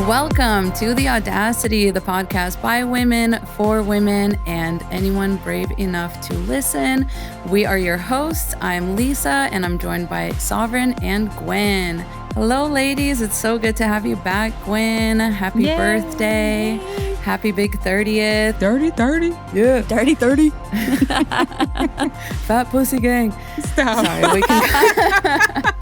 Welcome to the Audacity, the podcast by women, for women, and anyone brave enough to listen. We are your hosts. I'm Lisa, and I'm joined by Sovereign and Gwen. Hello, ladies. It's so good to have you back, Gwen. Happy birthday. Happy big 30th. Dirty 30. Yeah. Dirty 30. Fat pussy gang. Stop. Sorry, we can...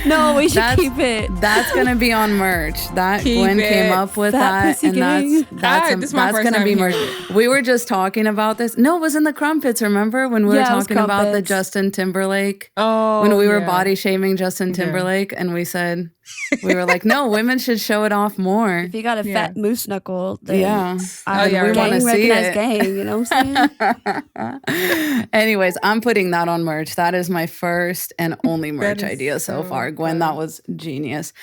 No, we should keep it. That's gonna be on merch. Gwen came up with that, and that's gonna be merch. We were just talking about this. No, it was in the Crumpets. Remember when we were talking about the Justin Timberlake? Oh, when we were body shaming Justin Timberlake, and we said we were like, no, women should show it off more. If you got a fat moose knuckle, then we want to see it. Gang, you know what I'm saying? Anyways, I'm putting that on merch. That is my first and only merch idea so far. Gwen, that was genius.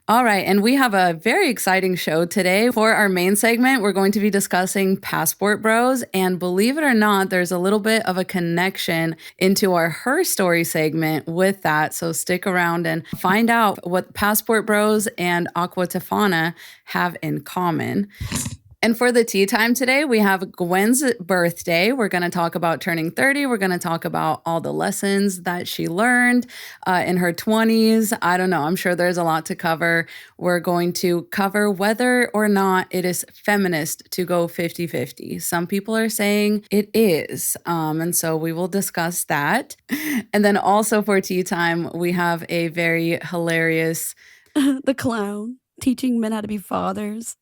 All right, and we have a very exciting show today. For our main segment, we're going to be discussing passport bros, and believe it or not, there's a little bit of a connection into our Her Story segment with that, so stick around and find out what passport bros and Giulia Tofana have in common. And for the tea time today, we have Gwen's birthday. We're going to talk about turning 30. We're going to talk about all the lessons that she learned in her 20s. I don't know. I'm sure there's a lot to cover. We're going to cover whether or not it is feminist to go 50-50. Some people are saying it is. And so we will discuss that. And then also for tea time, we have a very hilarious... The clown teaching men how to be fathers.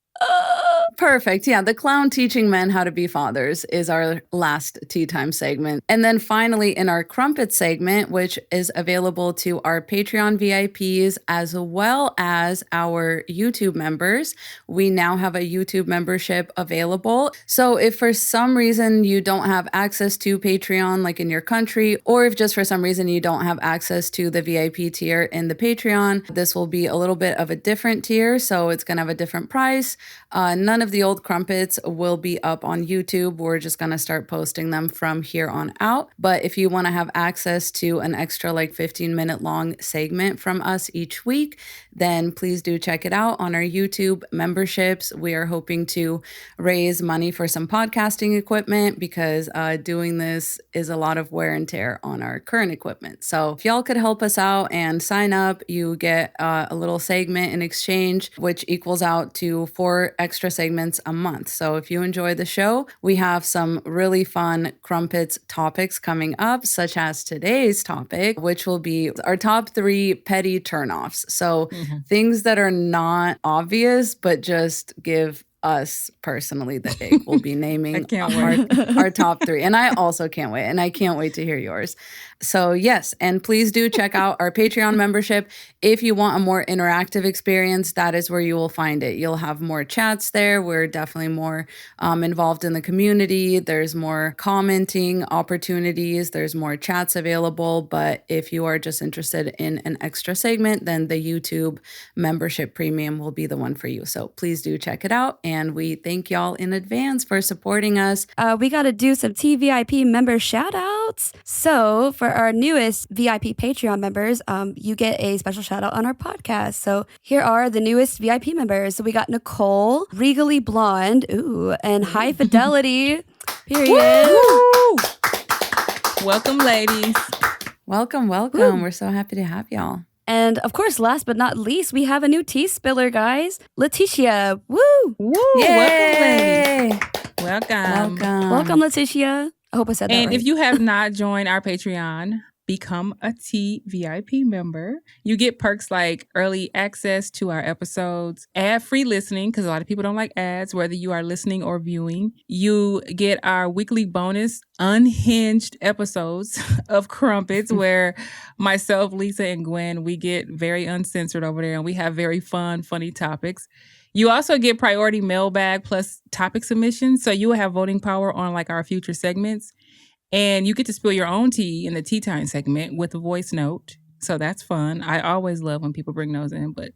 Perfect. Yeah, the clown teaching men how to be fathers is our last tea time segment. And then finally, in our Crumpet segment, which is available to our Patreon VIPs as well as our YouTube members, we now have a YouTube membership available. So if for some reason you don't have access to Patreon, like in your country, or if just for some reason you don't have access to the VIP tier in the Patreon, this will be a little bit of a different tier. So it's going to have a different price. None of the old Crumpets will be up on YouTube. We're just going to start posting them from here on out. But if you want to have access to an extra 15-minute long segment from us each week, then please do check it out on our YouTube memberships. We are hoping to raise money for some podcasting equipment because doing this is a lot of wear and tear on our current equipment. So if y'all could help us out and sign up, you get a little segment in exchange, which equals out to 4 extra segments a month. So if you enjoy the show, we have some really fun Crumpets topics coming up, such as today's topic, which will be our top 3 petty turnoffs. So things that are not obvious, but just give us personally the ick. We'll be naming our top 3. And I also can't wait. And I can't wait to hear yours. So yes, and please do check out our Patreon membership. If you want a more interactive experience, that is where you will find it. You'll have more chats there. We're definitely more involved in the community. There's more commenting opportunities. There's more chats available. But if you are just interested in an extra segment, then the YouTube membership premium will be the one for you. So please do check it out. And we thank y'all in advance for supporting us. We got to do some TVIP member shout outs. So for our newest VIP Patreon members, you get a special shout out on our podcast. So here are the newest VIP members. So we got Nicole, Regally Blonde, and High Fidelity, period. Woo! Welcome, ladies. Welcome. Woo. We're so happy to have y'all. And of course, last but not least, we have a new tea spiller, guys. Letitia. Woo! Woo! Yay! Welcome. Welcome, Letitia. I hope I said that right. And if you have not joined our Patreon, become a Tea VIP member. You get perks like early access to our episodes, ad-free listening, because a lot of people don't like ads, whether you are listening or viewing. You get our weekly bonus unhinged episodes of Crumpets, where myself, Lisa, and Gwen, we get very uncensored over there, and we have very fun, funny topics. You also get priority mailbag plus topic submissions, so you will have voting power on our future segments. And you get to spill your own tea in the tea time segment with a voice note. So that's fun. I always love when people bring those in, but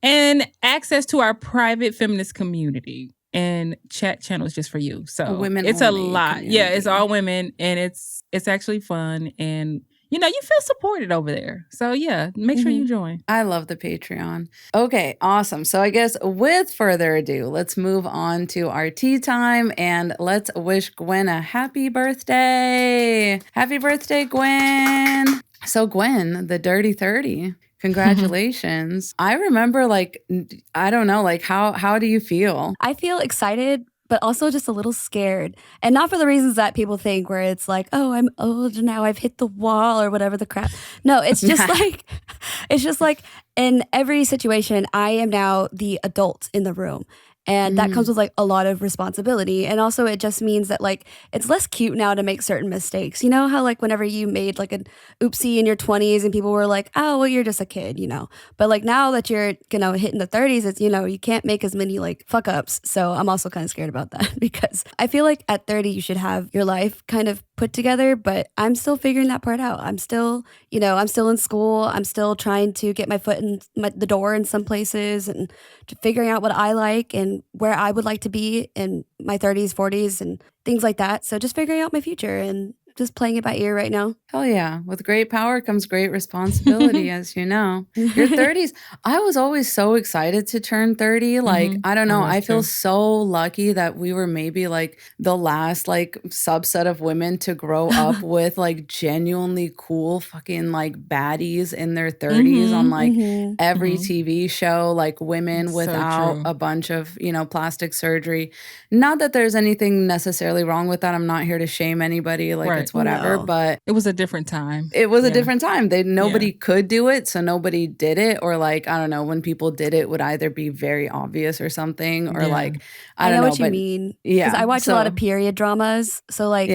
and access to our private feminist community and chat channels just for you. So women it's a only lot. community. Yeah, it's all women, and it's actually fun. And you feel supported over there. So yeah, make sure you join. I love the Patreon. Okay, awesome. So I guess with further ado, let's move on to our tea time and let's wish Gwen a happy birthday. Happy birthday, Gwen. So Gwen, the Dirty 30. Congratulations. I remember I don't know, how do you feel? I feel excited, but also just a little scared. And not for the reasons that people think where it's like, oh, I'm old now, I've hit the wall or whatever the crap. No, it's just like in every situation, I am now the adult in the room. And that comes with like a lot of responsibility. And also it just means that like it's less cute now to make certain mistakes. You know how like whenever you made like an oopsie in your 20s and people were like, oh, well, you're just a kid, But like now that you're, hitting the 30s, it's, you can't make as many like fuck ups. So I'm also kind of scared about that because I feel like at 30 you should have your life kind of put together, but I'm still figuring that part out. I'm still, I'm still in school. I'm still trying to get my foot in the door in some places and figuring out what I like and where I would like to be in my 30s, 40s and things like that. So just figuring out my future and just playing it by ear right now. Hell yeah. With great power comes great responsibility, as you know. Your 30s, I was always so excited to turn 30. Like, I don't know. I feel so lucky that we were maybe like the last like subset of women to grow up with like genuinely cool fucking like baddies in their 30s on like every TV show, like women without a bunch of, plastic surgery. Not that there's anything necessarily wrong with that. I'm not here to shame anybody. Like, it's whatever, but it was a different time. It was a different time. Nobody could do it, so nobody did it, or like I don't know, when people did it would either be very obvious or something, or like I don't know what you mean. Yeah, because I watch a lot of period dramas, so like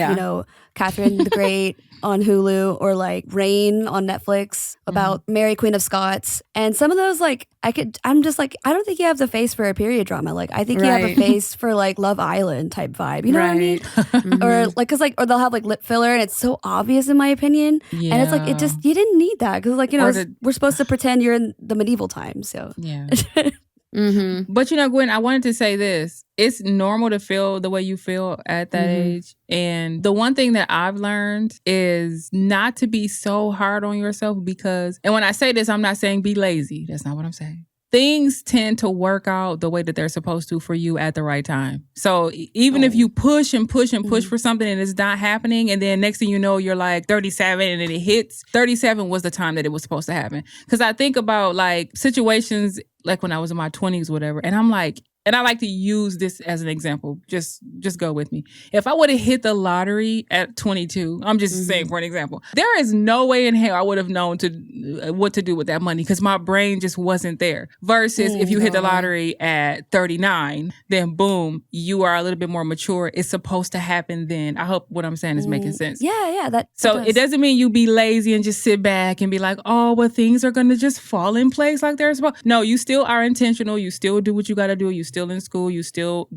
Catherine the Great on Hulu or like Reign on Netflix about Mary Queen of Scots, and some of those like I'm just like I don't think you have the face for a period drama. Like I think you have a face for like Love Island type vibe. You know what I mean? Or like or they'll have like lip filler and it's so obvious in my opinion. And it's like you didn't need that because like we're supposed to pretend you're in the medieval times. So But Gwen, I wanted to say this. It's normal to feel the way you feel at that age. And the one thing that I've learned is not to be so hard on yourself and when I say this, I'm not saying be lazy. That's not what I'm saying. Things tend to work out the way that they're supposed to for you at the right time. So even if you push and push and push for something and it's not happening, and then next thing you know, you're like 37 and then it hits, 37 was the time that it was supposed to happen. Because I think about like situations like when I was in my 20s, whatever, and I'm like, and I like to use this as an example. Just go with me. If I would have hit the lottery at 22, I'm just saying for an example, there is no way in hell I would have known what to do with that money because my brain just wasn't there. Versus if you hit the lottery at 39, then boom, you are a little bit more mature. It's supposed to happen then. I hope what I'm saying is making sense. Yeah. It doesn't mean you be lazy and just sit back and be like, oh, well, things are going to just fall in place like they're supposed. No, you still are intentional. You still do what you got to do. You still in school, you still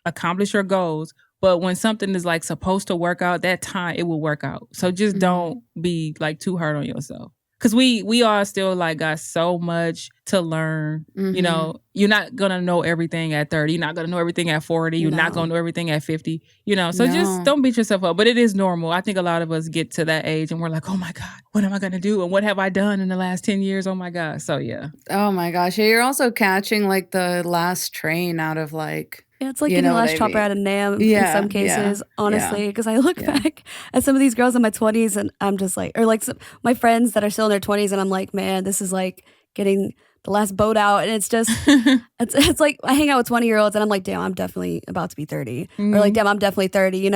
accomplish your goals. But when something is like supposed to work out, that time it will work out. So just don't be like too hard on yourself. Because we all still like got so much to learn. You're not gonna know everything at 30. You're not gonna know everything at 40. You're not gonna know everything at 50. So just don't beat yourself up. But it is normal. I think a lot of us get to that age and we're like, oh my God, what am I gonna do? And what have I done in the last 10 years? Oh my God. So yeah. Oh my gosh. Yeah, you're also catching like the last train out of like it's like getting the last chopper out of Nam in some cases, honestly, because I look back at some of these girls in my 20s and I'm just like, or like my friends that are still in their 20s and I'm like, man, this is like getting the last boat out. And it's just, it's like I hang out with 20-year-olds and I'm like, damn, I'm definitely about to be 30. Or like, damn, I'm definitely 30,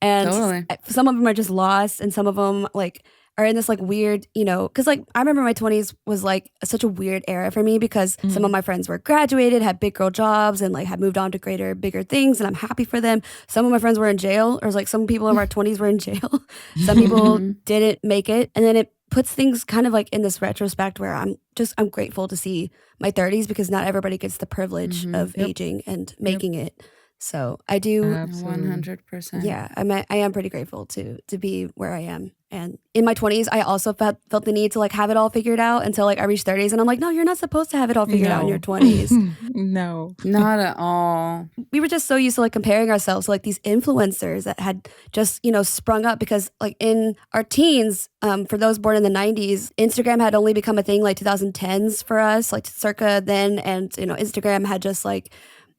And some of them are just lost and some of them like are in this like weird, because like I remember my 20s was like such a weird era for me because some of my friends were graduated, had big girl jobs and like had moved on to bigger things and I'm happy for them. Some of my friends were in jail or like some people in our 20s were in jail. Some people didn't make it. And then it puts things kind of like in this retrospect where I'm grateful to see my 30s because not everybody gets the privilege of aging and making it. So I do. Absolutely. 100%. Yeah, I am pretty grateful to be where I am. And in my 20s, I also felt the need to like have it all figured out until like I reached 30s. And I'm like, no, you're not supposed to have it all figured out in your 20s. No. Not at all. We were just so used to like comparing ourselves to like these influencers that had just, you know, sprung up because like in our teens, for those born in the 90s, Instagram had only become a thing like 2010s for us, like circa then. And, you know, Instagram had just like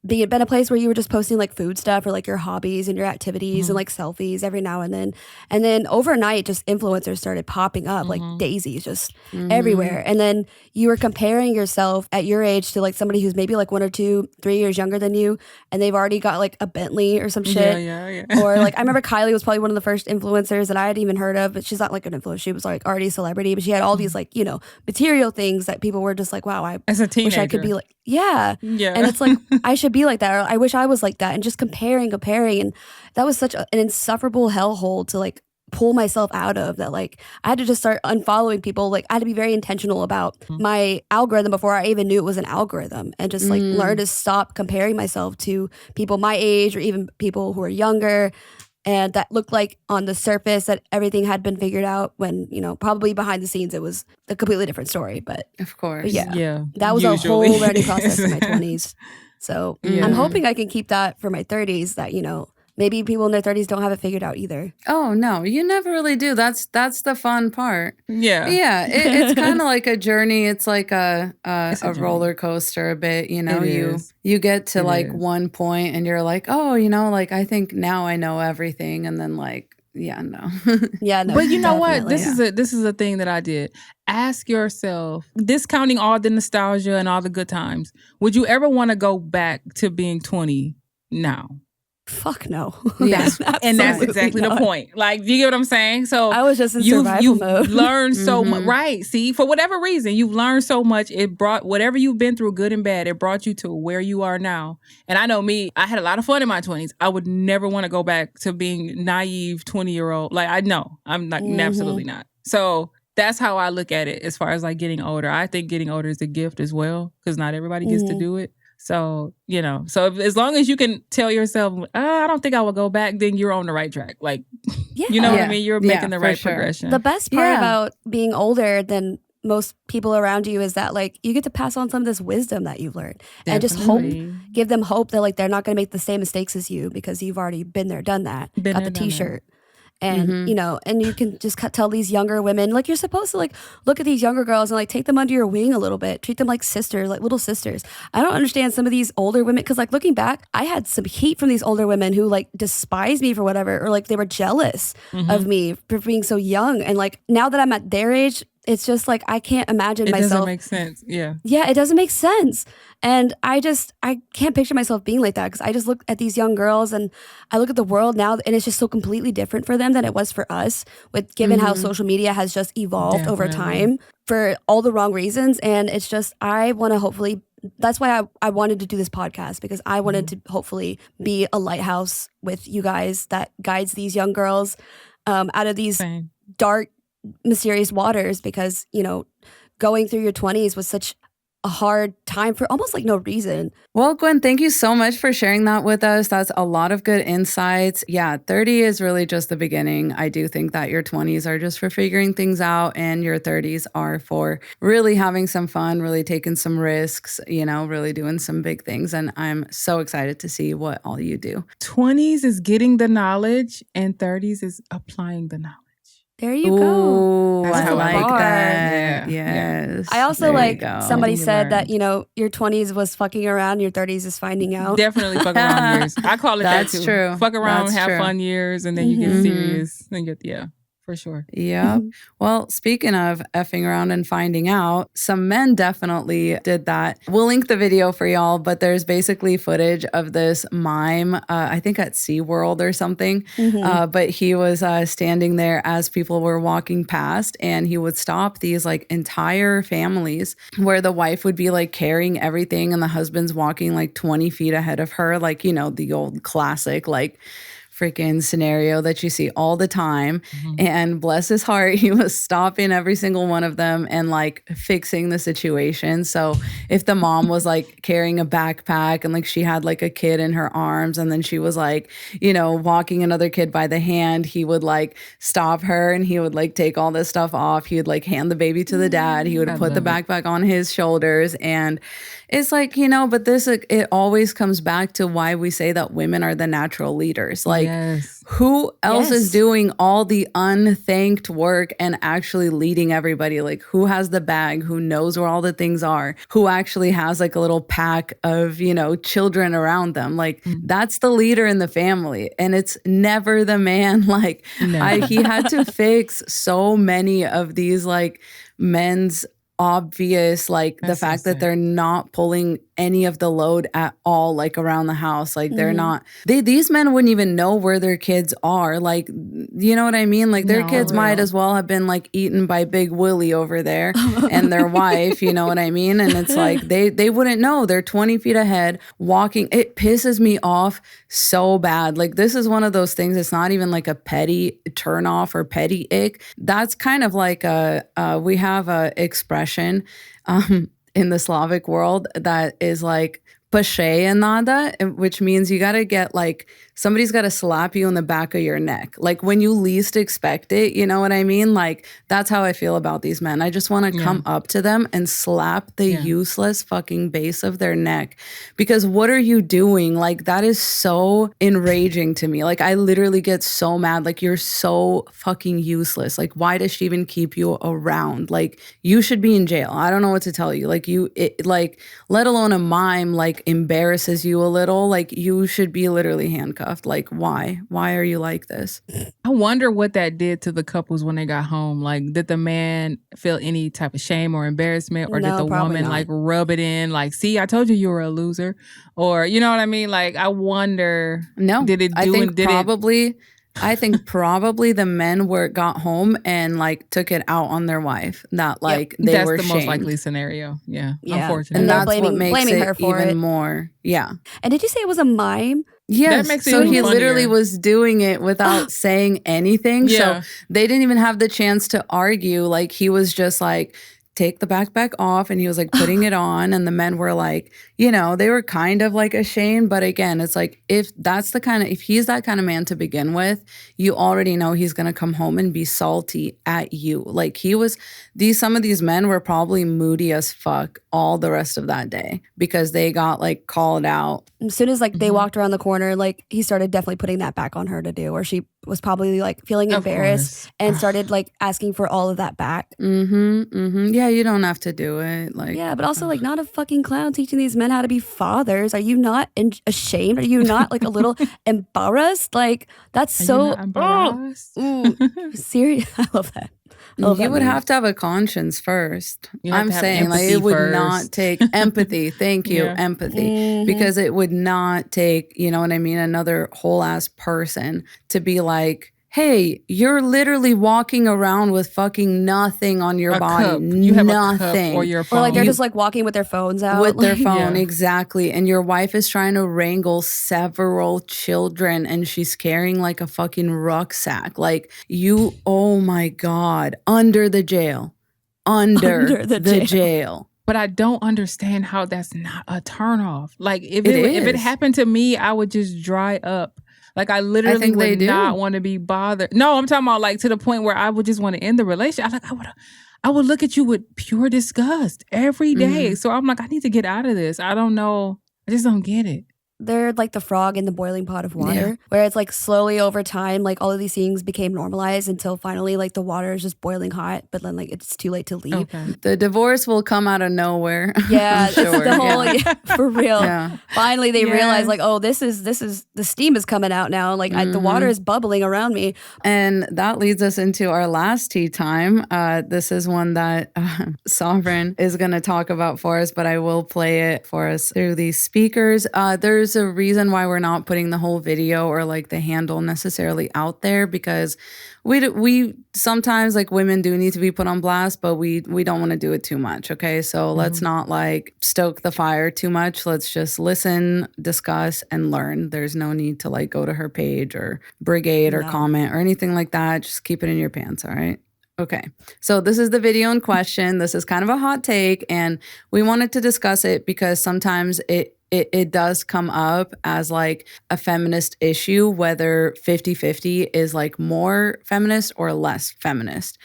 been a place where you were just posting like food stuff or like your hobbies and your activities and like selfies every now and then. And then overnight, just influencers started popping up like daisies just everywhere. And then you were comparing yourself at your age to like somebody who's maybe like 1 or 2, 3 years younger than you. And they've already got like a Bentley or some shit. Yeah. Or like I remember Kylie was probably one of the first influencers that I hadn't even heard of, but she's not like an influencer. She was like already a celebrity, but she had all these like, you know, material things that people were just like, wow, I As a teenager. wish I could be like, yeah. Yeah. And it's like, I should be like that. Or I wish I was like that. And just comparing. And that was such an insufferable hellhole to like pull myself out of, that like I had to just start unfollowing people. Like I had to be very intentional about my algorithm before I even knew it was an algorithm, and just like learn to stop comparing myself to people my age or even people who are younger. And that looked like on the surface that everything had been figured out when, you know, probably behind the scenes it was a completely different story. But Of course. But yeah. That was Usually. a whole learning process in my 20s. So I'm hoping I can keep that for my 30s, that, you know, maybe people in their 30s don't have it figured out either. Oh, no, you never really do. That's the fun part. Yeah. Yeah, it's kind of like a journey. It's like a journey. roller coaster a bit, you know. It is. You get to It like is. one point and you're like, oh, you know, like I think now I know everything, and then like, yeah, no. Yeah, no, But you know what? definitely. This is a thing that I did. Ask yourself, discounting all the nostalgia and all the good times, would you ever want to go back to being 20 now? Fuck no. Yeah. And that's Absolutely exactly not. the point. Like, do you get what I'm saying? So I was just in survival you've mode. learned so much, Mhm. right? See, for whatever reason, you've learned so much. It brought whatever you've been through, good and bad, it brought you to where you are now. And I know me, I had a lot of fun in my 20s. I would never want to go back to being naive 20-year-old. Like, I know, I'm not, absolutely not. So that's how I look at it as far as like getting older. I think getting older is a gift as well, because not everybody gets to do it. So, you know, as long as you can tell yourself, I don't think I will go back, then you're on the right track. Like, Yeah. you know what I Yeah. mean? You're Yeah, making the for right sure. progression. The best part Yeah. about being older than most people around you is that like you get to pass on some of this wisdom that you've learned and just Definitely. give them hope that like they're not going to make the same mistakes as you, because you've already been there, done that, Been got there, the done that. t-shirt. And, you know, and you can just tell these younger women, like, you're supposed to, like, look at these younger girls and, like, take them under your wing a little bit. Treat them like sisters, like little sisters. I don't understand some of these older women, because, like, looking back, I had some heat from these older women who, like, despised me for whatever, or, like, they were jealous of me for being so young. And, like, now that I'm at their age, it's just, like, I can't imagine It myself. doesn't make sense. Yeah. Yeah, it doesn't make sense. And I can't picture myself being like that, because I just look at these young girls and I look at the world now, and it's just so completely different for them than it was for us, with given how social media has just evolved over Definitely. time for all the wrong reasons. And it's just, I want to hopefully, that's why I wanted to do this podcast, because I wanted to hopefully be a lighthouse with you guys that guides these young girls out of these Same. dark, mysterious waters, because, you know, going through your 20s was such a hard time for almost like no reason. Well, Gwen, thank you so much for sharing that with us. That's a lot of good insights. Yeah, 30 is really just the beginning. I do think that your 20s are just for figuring things out, and your 30s are for really having some fun, really taking some risks, you know, really doing some big things. And I'm so excited to see what all you do. 20s is getting the knowledge, and 30s is applying the knowledge. There you go. Ooh, That's I how I like look that. at it. Yeah. Yes. I also There you like go. somebody You said that, learn. you know, your 20s was fucking around, your 30s is finding out. Definitely fuck around years. I call it That's that too. true. Fuck around, That's have true. fun years, and then you get Mhm. serious. And yeah, for sure. Yep. Well, speaking of effing around and finding out, some men definitely did that. We'll link the video for y'all, but there's basically footage of this mime, I think at Seaworld or something. But he was standing there as people were walking past, and he would stop these like entire families where the wife would be like carrying everything and the husband's walking like 20 feet ahead of her, like, you know, the old classic, like, freaking scenario that you see all the time. And bless his heart, he was stopping every single one of them and like fixing the situation. So if the mom was like carrying a backpack and like she had like a kid in her arms and then she was like, you know, walking another kid by the hand, he would like stop her and he would like take all this stuff off. He would like hand the baby to the dad. He would put the backpack on his shoulders. And it's like, you know, but this, it always comes back to why we say that women are the natural leaders. Like, who else is doing all the unthanked work and actually leading everybody? Like, who has the bag? Who knows where all the things are? Who actually has like a little pack of, you know, children around them? Like, that's the leader in the family. And it's never the man. Like, he had to fix so many of these like men's obvious, like the fact that they're not pulling any of the load at all, like around the house. Like they're not, these men wouldn't even know where their kids are. Like, you know what I mean? Like their kids might as well have been like eaten by Big Willie over there and their wife, you know what I mean? And it's like, they wouldn't know. They're 20 feet ahead walking. It pisses me off so bad. Like this is one of those things. It's not even like a petty turn off or petty ick. That's kind of like we have a expression in the Slavic world that is like nada, which means you got to get like, somebody's got to slap you in the back of your neck. Like when you least expect it, you know what I mean? Like that's how I feel about these men. I just want to come up to them and slap the useless fucking base of their neck. Because what are you doing? Like that is so enraging to me. Like I literally get so mad. Like you're so fucking useless. Like why does she even keep you around? Like you should be in jail. I don't know what to tell you. Like like let alone a mime like embarrasses you a little. Like you should be literally handcuffed. Like why are you like this? I wonder what that did to the couples when they got home. Like did the man feel any type of shame or embarrassment, or did the woman like rub it in like, see, I told you were a loser, or you know what I mean? Like I wonder. Did it do? I think probably the men got home and like took it out on their wife. Not like they were shamed. That's the most likely scenario. Yeah. Unfortunately. And that's what makes it even more. Yeah. And did you say it was a mime? Yes. That makes it so he funnier. Literally was doing it without saying anything. Yeah. So they didn't even have the chance to argue. Like he was just like, take the backpack off, and he was like putting it on, and the men were like, you know, they were kind of like ashamed. But again, it's like if he's that kind of man to begin with, you already know he's gonna come home and be salty at you. Like some of these men were probably moody as fuck all the rest of that day because they got like called out. As soon as like they walked around the corner, like he started definitely putting that back on her to do, or she was probably like feeling embarrassed and started like asking for all of that back. Yeah, you don't have to do it. Like yeah, but also like not a fucking clown teaching these men how to be fathers. Are you not ashamed? Are you not like a little embarrassed? Like that's so serious. I love that. You would have to have a conscience first. I'm saying like it would not take empathy. Thank you, empathy. Because it would not take, you know what I mean, another whole ass person to be like, hey, you're literally walking around with fucking nothing on your body. Cup. You have nothing. A cup or your phone. Or like they're just like walking with their phones out. With their phone, exactly. And your wife is trying to wrangle several children and she's carrying like a fucking rucksack. Like oh my God, under the jail. Under the jail. But I don't understand how that's not a turnoff. Like if it happened to me, I would just dry up. Like I literally would not want to be bothered. No, I'm talking about like to the point where I would just want to end the relationship. I would look at you with pure disgust every day. So I'm like, I need to get out of this. I don't know. I just don't get it. They're like the frog in the boiling pot of water, where it's like slowly over time, like all of these things became normalized until finally like the water is just boiling hot, but then like it's too late to leave. Okay. The divorce will come out of nowhere. Yeah, sure. It's the whole for real. Yeah. Finally, they realize like, oh, this is the steam is coming out now. Like the water is bubbling around me. And that leads us into our last tea time. This is one that Sovereign is going to talk about for us, but I will play it for us through these speakers. There's there's a reason why we're not putting the whole video or like the handle necessarily out there, because we sometimes, like, women do need to be put on blast, but we don't want to do it too much. Okay, so let's not like stoke the fire too much. Let's just listen, discuss, and learn. There's no need to like go to her page or brigade or comment or anything like that. Just keep it in your pants. All right. Okay, so this is the video in question. This is kind of a hot take, and we wanted to discuss it because sometimes it does come up as like a feminist issue, whether 50-50 is like more feminist or less feminist.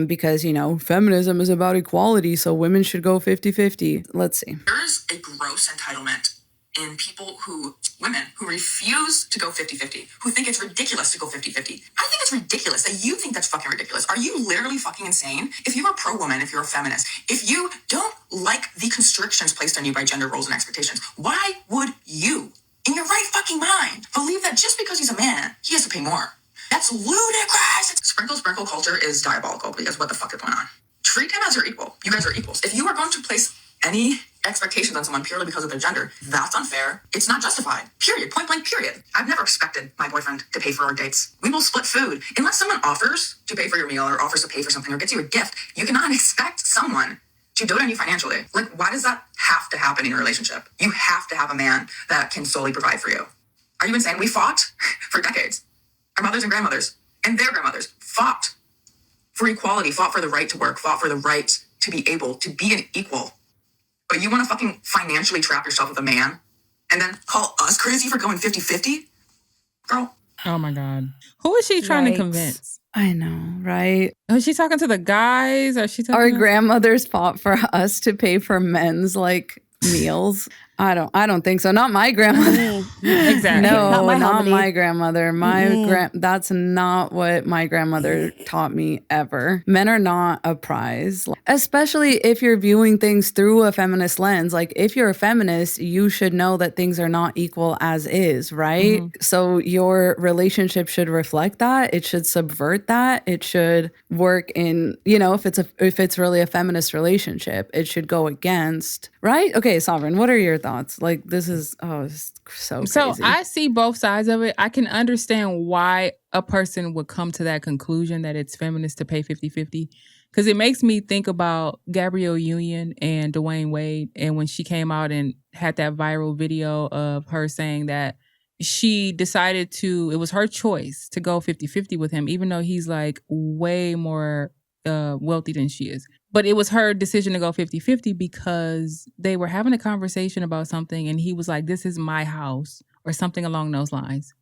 Because, you know, feminism is about equality, so women should go 50-50. Let's see. There is a gross entitlement in women who refuse to go 50-50, who think it's ridiculous to go 50-50. I think it's ridiculous that you think that's fucking ridiculous. Are you literally fucking insane? If you are pro-woman, if you're a feminist, if you don't like the constrictions placed on you by gender roles and expectations, why would you, in your right fucking mind, believe that just because he's a man, he has to pay more? That's ludicrous. Sprinkle culture is diabolical, because what the fuck is going on? Treat him as your equal. You guys are equals. If you are going to place any expectations on someone purely because of their gender, that's unfair. It's not justified. Period. Point blank, period. I've never expected my boyfriend to pay for our dates. We will split food. Unless someone offers to pay for your meal or offers to pay for something or gets you a gift, you cannot expect someone to dote on you financially. Like, why does that have to happen in your relationship? You have to have a man that can solely provide for you. Are you insane? We fought for decades. Our mothers and grandmothers and their grandmothers fought for equality, fought for the right to work, fought for the right to be able to be an equal. But you want to fucking financially trap yourself with a man and then call us crazy for going 50-50? Girl. Oh my God. Who is she trying to convince? I know, right? Is she talking to the guys? Or is she talking Our grandmothers fought for us to pay for men's like meals. I don't think so. Not my grandmother. Exactly. No, not my grandmother. That's not what my grandmother taught me ever. Men are not a prize, especially if you're viewing things through a feminist lens. Like, if you're a feminist, you should know that things are not equal as is, right? So your relationship should reflect that. It should subvert that. It should work in, you know, if it's really a feminist relationship, it should go against, right? Okay, Sovereign, what are your thoughts? Like, this is it's so crazy. So I see both sides of it. I can understand why a person would come to that conclusion that it's feminist to pay 50-50, because it makes me think about Gabrielle Union and Dwayne Wade, and when she came out and had that viral video of her saying that she decided it was her choice to go 50-50 with him, even though he's like way more wealthy than she is. But it was her decision to go 50-50 because they were having a conversation about something, and he was like, this is my house, or something along those lines.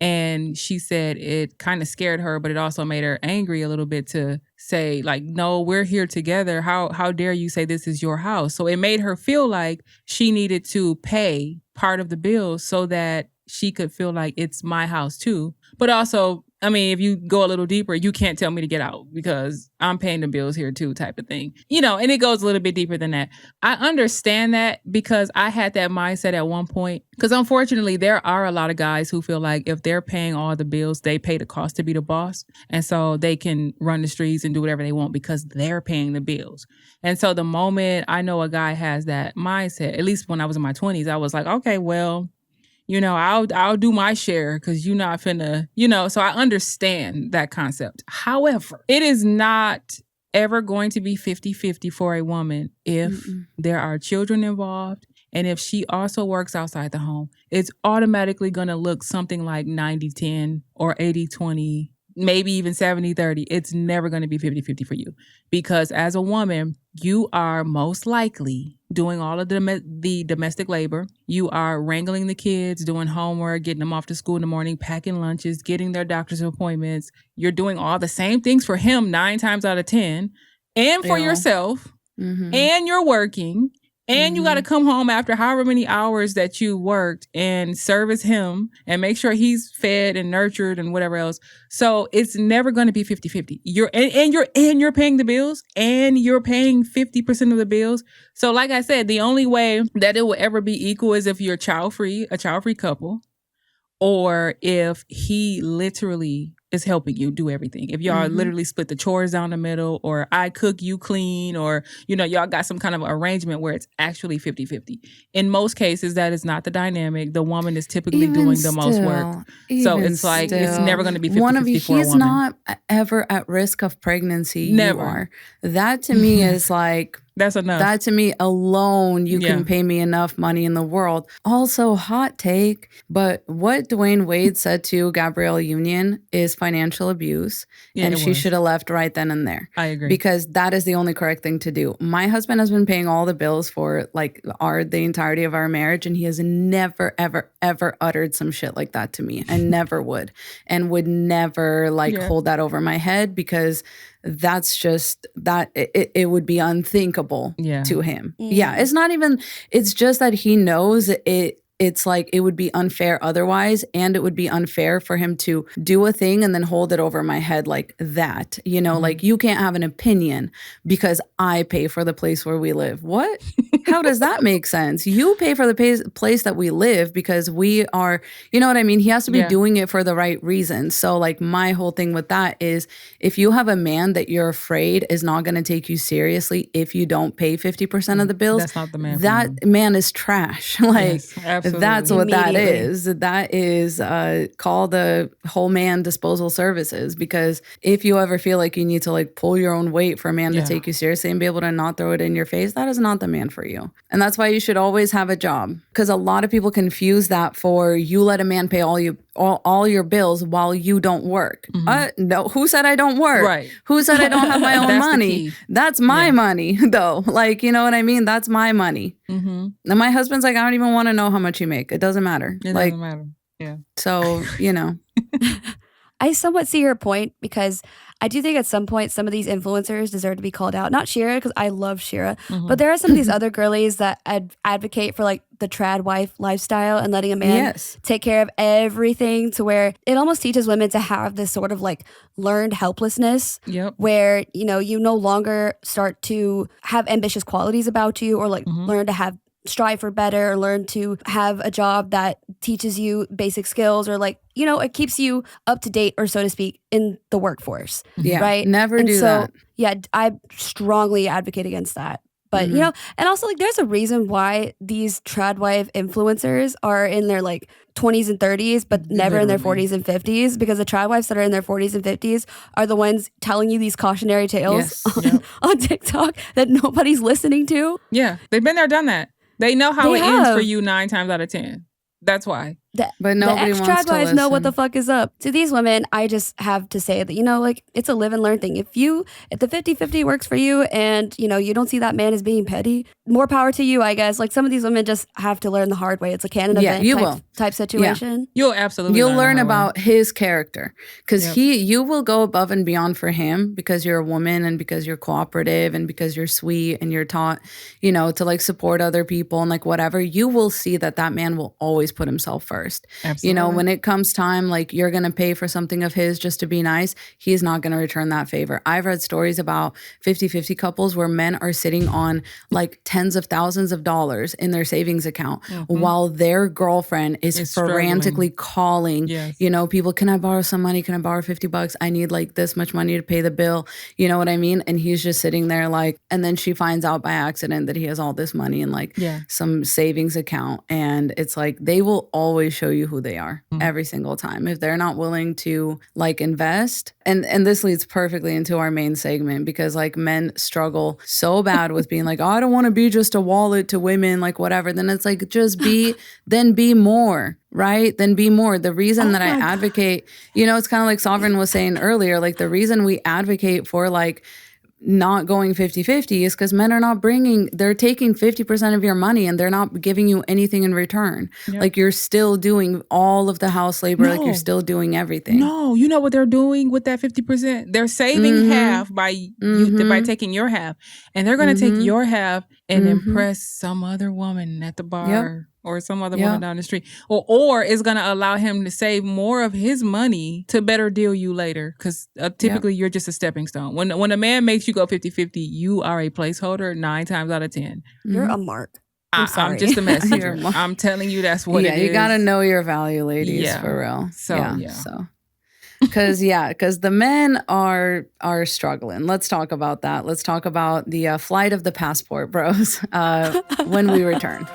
And she said it kind of scared her, but it also made her angry a little bit to say, like, no, we're here together. How dare you say this is your house? So it made her feel like she needed to pay part of the bills so that she could feel like it's my house too. But also, I mean, if you go a little deeper, you can't tell me to get out because I'm paying the bills here too, type of thing. You know, and it goes a little bit deeper than that. I understand that because I had that mindset at one point. Because unfortunately, there are a lot of guys who feel like if they're paying all the bills, they pay the cost to be the boss. And so they can run the streets and do whatever they want because they're paying the bills. And so the moment I know a guy has that mindset, at least when I was in my 20s, I was like, okay, well, you know, I'll do my share because you're not finna, you know, so I understand that concept. However, it is not ever going to be 50-50 for a woman if there are children involved. And if she also works outside the home, it's automatically going to look something like 90-10 or 80-20, maybe even 70-30. It's never going to be 50-50 for you because as a woman, you are most likely doing all of the domestic labor. You are wrangling the kids, doing homework, getting them off to school in the morning, packing lunches, getting their doctor's appointments. You're doing all the same things for him 9 times out of 10 and for yourself. And you're working. And you got to come home after however many hours that you worked and service him and make sure he's fed and nurtured and whatever else. So it's never going to be 50-50. You're paying the bills and you're paying 50% of the bills. So like I said, the only way that it will ever be equal is if you're a child-free couple, or if he literally is helping you do everything. If y'all literally split the chores down the middle, or I cook, you clean, or, y'all got some kind of arrangement where it's actually 50-50. In most cases, that is not the dynamic. The woman is typically doing the most work. So it's like, it's never going to be 50-50 for a woman. He's not ever at risk of pregnancy. Never. You are. That to me is like... That's enough. That to me alone, you can pay me enough money in the world. Also, hot take, but what Dwayne Wade said to Gabrielle Union is financial abuse, and she should have left right then and there. I agree. Because that is the only correct thing to do. My husband has been paying all the bills for like the entirety of our marriage, and he has never, ever, ever uttered some shit like that to me, and never would, and would never hold that over my head, because that's just that it would be unthinkable to him. Yeah, it's not even, it's just that he knows it. It's like it would be unfair otherwise, and it would be unfair for him to do a thing and then hold it over my head like that. Like you can't have an opinion because I pay for the place where we live. What? How does that make sense? You pay for the place that we live because we are, you know what I mean? He has to be doing it for the right reason. So like my whole thing with that is, if you have a man that you're afraid is not going to take you seriously if you don't pay 50% of the bills, that's not the man. That man is trash. Like, yes, that's what that is. That is call the whole man disposal services, because if you ever feel like you need to like pull your own weight for a man to take you seriously and be able to not throw it in your face, that is not the man for you. And that's why you should always have a job, because a lot of people confuse that for you let a man pay all your bills while you don't work. No, who said I don't work? Right. Who said I don't have my own money? That's my money though. Like, you know what I mean? That's my money. And my husband's like, I don't even want to know how much you make. It doesn't matter. It doesn't matter. Yeah. So, I somewhat see your point, because I do think at some point some of these influencers deserve to be called out. Not Shira, because I love Shira, but there are some of these other girlies that advocate for like the trad wife lifestyle and letting a man take care of everything, to where it almost teaches women to have this sort of like learned helplessness, where you no longer start to have ambitious qualities about you, or like learn to strive for better, or learn to have a job that teaches you basic skills, or like it keeps you up to date, or so to speak, in the workforce. Right. Never do that. Yeah, I strongly advocate against that. But and also like there's a reason why these trad wife influencers are in their like 20s and 30s, but never in their 40s and 50s, because the trad wives that are in their 40s and 50s are the ones telling you these cautionary tales on TikTok that nobody's listening to. Yeah, they've been there, done that. They know how it ends for you 9 times out of 10. That's why. But nobody the wants to ex-trad wives know what listen. the fuck is up. To these women, I just have to say that, like, it's a live and learn thing. If the 50-50 works for you, and, you don't see that man as being petty, more power to you, I guess. Like, some of these women just have to learn the hard way. It's a canon event type situation. You'll absolutely learn about his character, because you will go above and beyond for him, because you're a woman, and because you're cooperative, and because you're sweet, and you're taught, to like support other people and like whatever. You will see that man will always put himself first. Absolutely. When it comes time, like you're going to pay for something of his just to be nice, he's not going to return that favor. I've read stories about 50-50 couples where men are sitting on like tens of thousands of dollars in their savings account while their girlfriend is frantically calling, people, can I borrow some money? Can I borrow $50? I need like this much money to pay the bill. You know what I mean? And he's just sitting there like, and then she finds out by accident that he has all this money in like some savings account. And it's like, they will always show you who they are every single time. If they're not willing to like invest, and this leads perfectly into our main segment, because like men struggle so bad with being like, oh, I don't want to be just a wallet to women, like whatever. Then it's like, just be more, right? Then be more. The reason that I advocate, it's kind of like Sovereign was saying earlier, like the reason we advocate for like not going 50-50 is because men are they're taking 50% of your money and they're not giving you anything in return. Like you're still doing all of the house labor, like you're still doing everything. No, you know what they're doing with that 50%? They're saving half by taking your half, and they're going to take your half and impress some other woman at the bar. Or some other woman down the street. Or it's going to allow him to save more of his money to better deal you later. Because typically you're just a stepping stone. When a man makes you go 50-50, you are a placeholder 9 times out of 10. You're a mark. I'm just a messenger. I'm telling you that's what it is. You got to know your value, ladies, for real. So. Because the men are struggling. Let's talk about that. Let's talk about the flight of the passport bros when we return.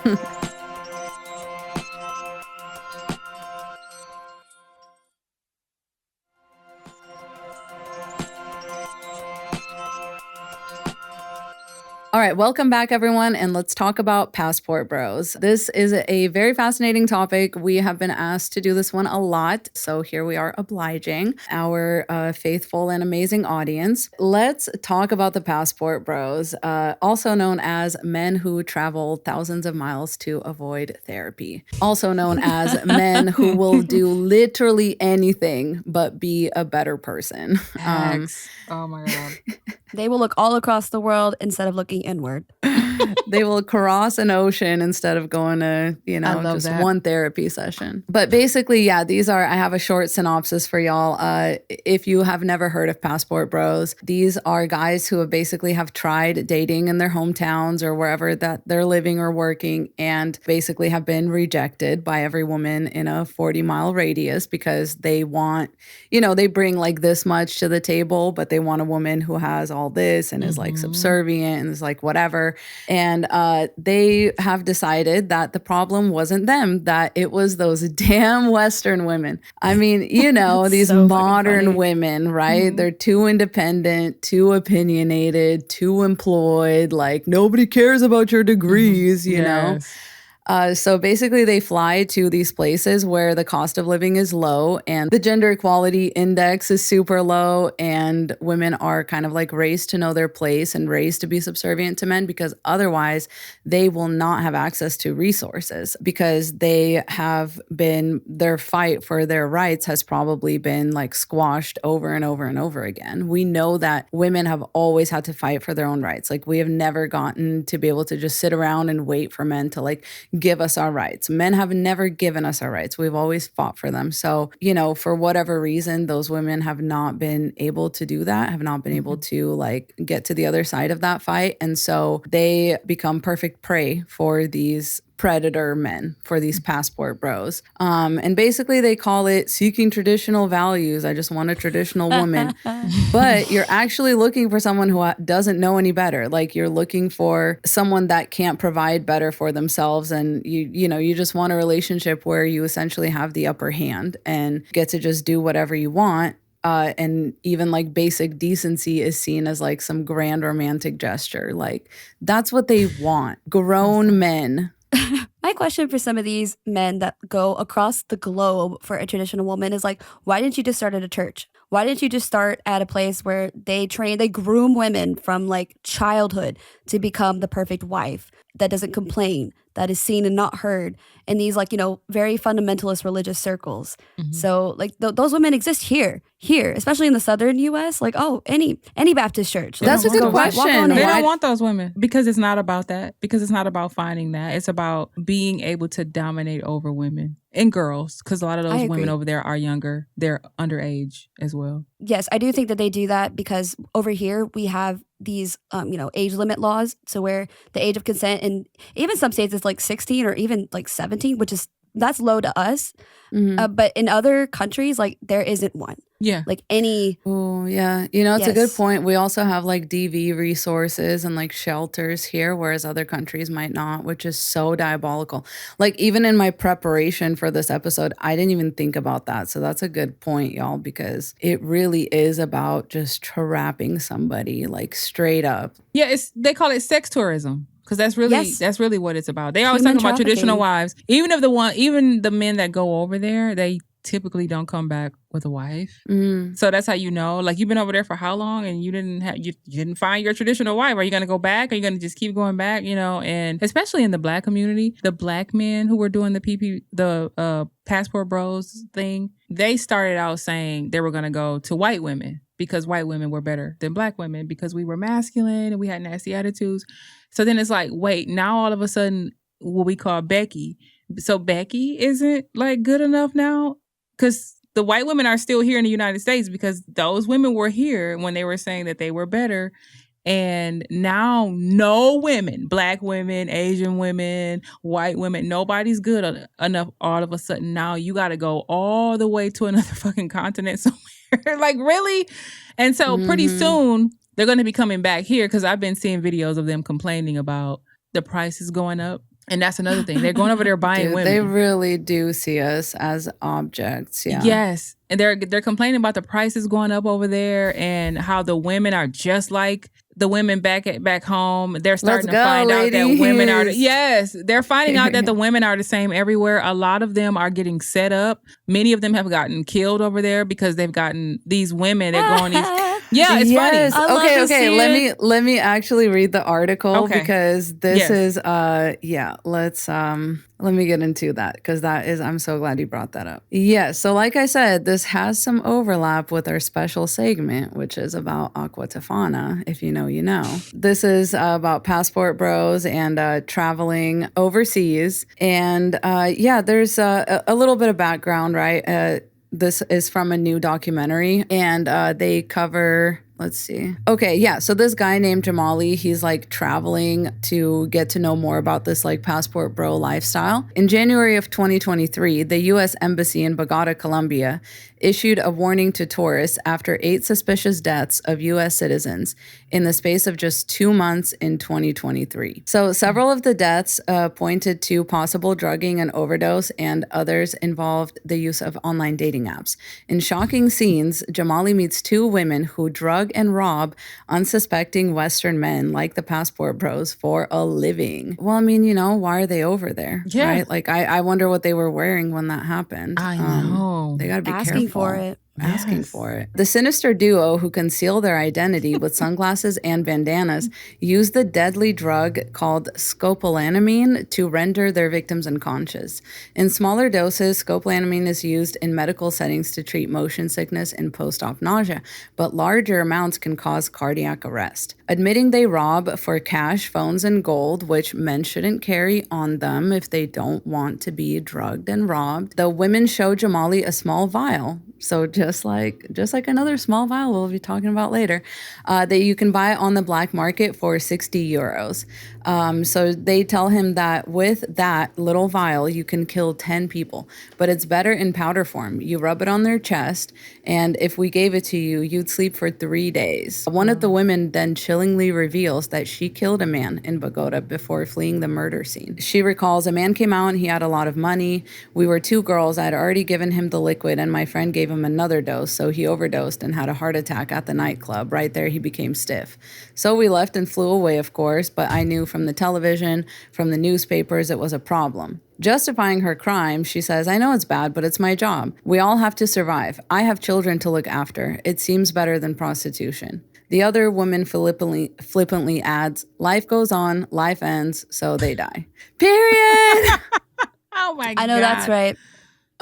All right, welcome back, everyone, and let's talk about passport bros. This is a very fascinating topic. We have been asked to do this one a lot, so here we are obliging our faithful and amazing audience. Let's talk about the passport bros, also known as men who travel thousands of miles to avoid therapy. Also known as men who will do literally anything but be a better person. Oh my God. They will look all across the world instead of looking inward. They will cross an ocean instead of going to, just one therapy session. But basically, these are, I have a short synopsis for y'all. If you have never heard of passport bros, these are guys who basically have tried dating in their hometowns or wherever that they're living or working and basically have been rejected by every woman in a 40-mile radius because they want, they bring like this much to the table, but they want a woman who has all this and is like subservient and is like whatever. And they have decided that the problem wasn't them, that it was those damn Western women. I mean, these So modern women, right? Mm-hmm. They're too independent, too opinionated, too employed. Like nobody cares about your degrees, you know? So basically they fly to these places where the cost of living is low and the gender equality index is super low and women are kind of like raised to know their place and raised to be subservient to men because otherwise they will not have access to resources because their fight for their rights has probably been like squashed over and over and over again. We know that women have always had to fight for their own rights. Like we have never gotten to be able to just sit around and wait for men to like give us our rights. Men have never given us our rights. We've always fought for them. So, for whatever reason, those women have not been able to do that, have not been able to like get to the other side of that fight. And so they become perfect prey for these predator men, for these passport bros. And basically they call it seeking traditional values. I just want a traditional woman. But you're actually looking for someone who doesn't know any better. Like you're looking for someone that can't provide better for themselves. And you just want a relationship where you essentially have the upper hand and get to just do whatever you want. And even like basic decency is seen as like some grand romantic gesture. Like that's what they want. Grown men. My question for some of these men that go across the globe for a traditional woman is like, why didn't you just start at a church? Why didn't you just start at a place where they groom women from like childhood to become the perfect wife that doesn't complain, that is seen and not heard in these like, very fundamentalist religious circles. So like those women exist here, especially in the southern U.S. Like, any Baptist church. That's a good question. They don't want those women because it's not about that. Because it's not about finding that. It's about being able to dominate over women and girls. Because a lot of those women over there are younger. They're underage as well. Yes, I do think that they do that because over here we have these, age limit laws. So where the age of consent in even some states is like 16 or even like 17, that's low to us. But in other countries, like there isn't one. Yeah. Like any. Oh, yeah. It's a good point. We also have like DV resources and like shelters here, whereas other countries might not, which is so diabolical. Like even in my preparation for this episode, I didn't even think about that. So that's a good point, y'all, because it really is about just trapping somebody like straight up. Yeah, they call it sex tourism. Because that's really what it's about. They always talk about traditional wives. Even the men that go over there, they typically don't come back with a wife. So that's how you know. Like you've been over there for how long and you didn't find your traditional wife. Are you going to go back? Are you going to just keep going back? And especially in the Black community, the Black men who were doing the passport bros thing, they started out saying they were going to go to white women because white women were better than Black women because we were masculine and we had nasty attitudes. So then it's like, wait, now all of a sudden what we call Becky. So Becky isn't like good enough now? Because the white women are still here in the United States because those women were here when they were saying that they were better. And now no women, Black women, Asian women, white women, nobody's good enough all of a sudden. Now you got to go all the way to another fucking continent somewhere. Like, really? And so pretty soon they're going to be coming back here, because I've been seeing videos of them complaining about the prices going up. And that's another thing. They're going over there buying women. They really do see us as objects. Yeah. Yes. And they're complaining about the prices going up over there, and how the women are just like the women back home. They're starting to find out that women are they're finding out that the women are the same everywhere. A lot of them are getting set up. Many of them have gotten killed over there because they've gotten these women. They're going these. Yeah, it's funny. Okay. Let me actually read the article, because this is let me get into that, because I'm so glad you brought that up. Yeah, so like I said, this has some overlap with our special segment, which is about Aqua Tofana. If you know, you know. This is about passport bros and traveling overseas. And there's a little bit of background, right? This is from a new documentary, and they cover... Let's see. Okay, yeah. So this guy named Jamali, he's like traveling to get to know more about this like passport bro lifestyle. In January of 2023, the U.S. Embassy in Bogota, Colombia, issued a warning to tourists after 8 suspicious deaths of U.S. citizens in the space of just 2 months in 2023. So several of the deaths pointed to possible drugging and overdose, and others involved the use of online dating apps. In shocking scenes, Jamali meets 2 women who drug and rob unsuspecting Western men like the passport bros for a living. Well, I mean, you know, why are they over there? Yeah. Right? Like, I wonder what they were wearing when that happened. I know. They got to be Asking careful. for it. Asking for it. The sinister duo, who conceal their identity with sunglasses and bandanas, use the deadly drug called scopolamine to render their victims unconscious. In smaller doses, scopolamine is used in medical settings to treat motion sickness and post-op nausea, but larger amounts can cause cardiac arrest. Admitting they rob for cash, phones, and gold, which men shouldn't carry on them if they don't want to be drugged and robbed, the women show Jamali a small vial. So just like another small vial we'll be talking about later, that you can buy on the black market for 60 euros. So they tell him that with that little vial, you can kill 10 people, but it's better in powder form. You rub it on their chest, and if we gave it to you, you'd sleep for 3 days. One of the women then chillingly reveals that she killed a man in Bogota before fleeing the murder scene. She recalls, a man came out and he had a lot of money. We were 2 girls. I had already given him the liquid, and my friend gave him another dose, so he overdosed and had a heart attack at the nightclub. Right there, he became stiff. So we left and flew away, of course, but I knew from the television, from the newspapers, it was a problem. Justifying her crime, she says, I know it's bad, but it's my job. We all have to survive. I have children to look after. It seems better than prostitution. The other woman flippantly adds, life goes on, life ends, so they die. Period! Oh my God. I know that's right.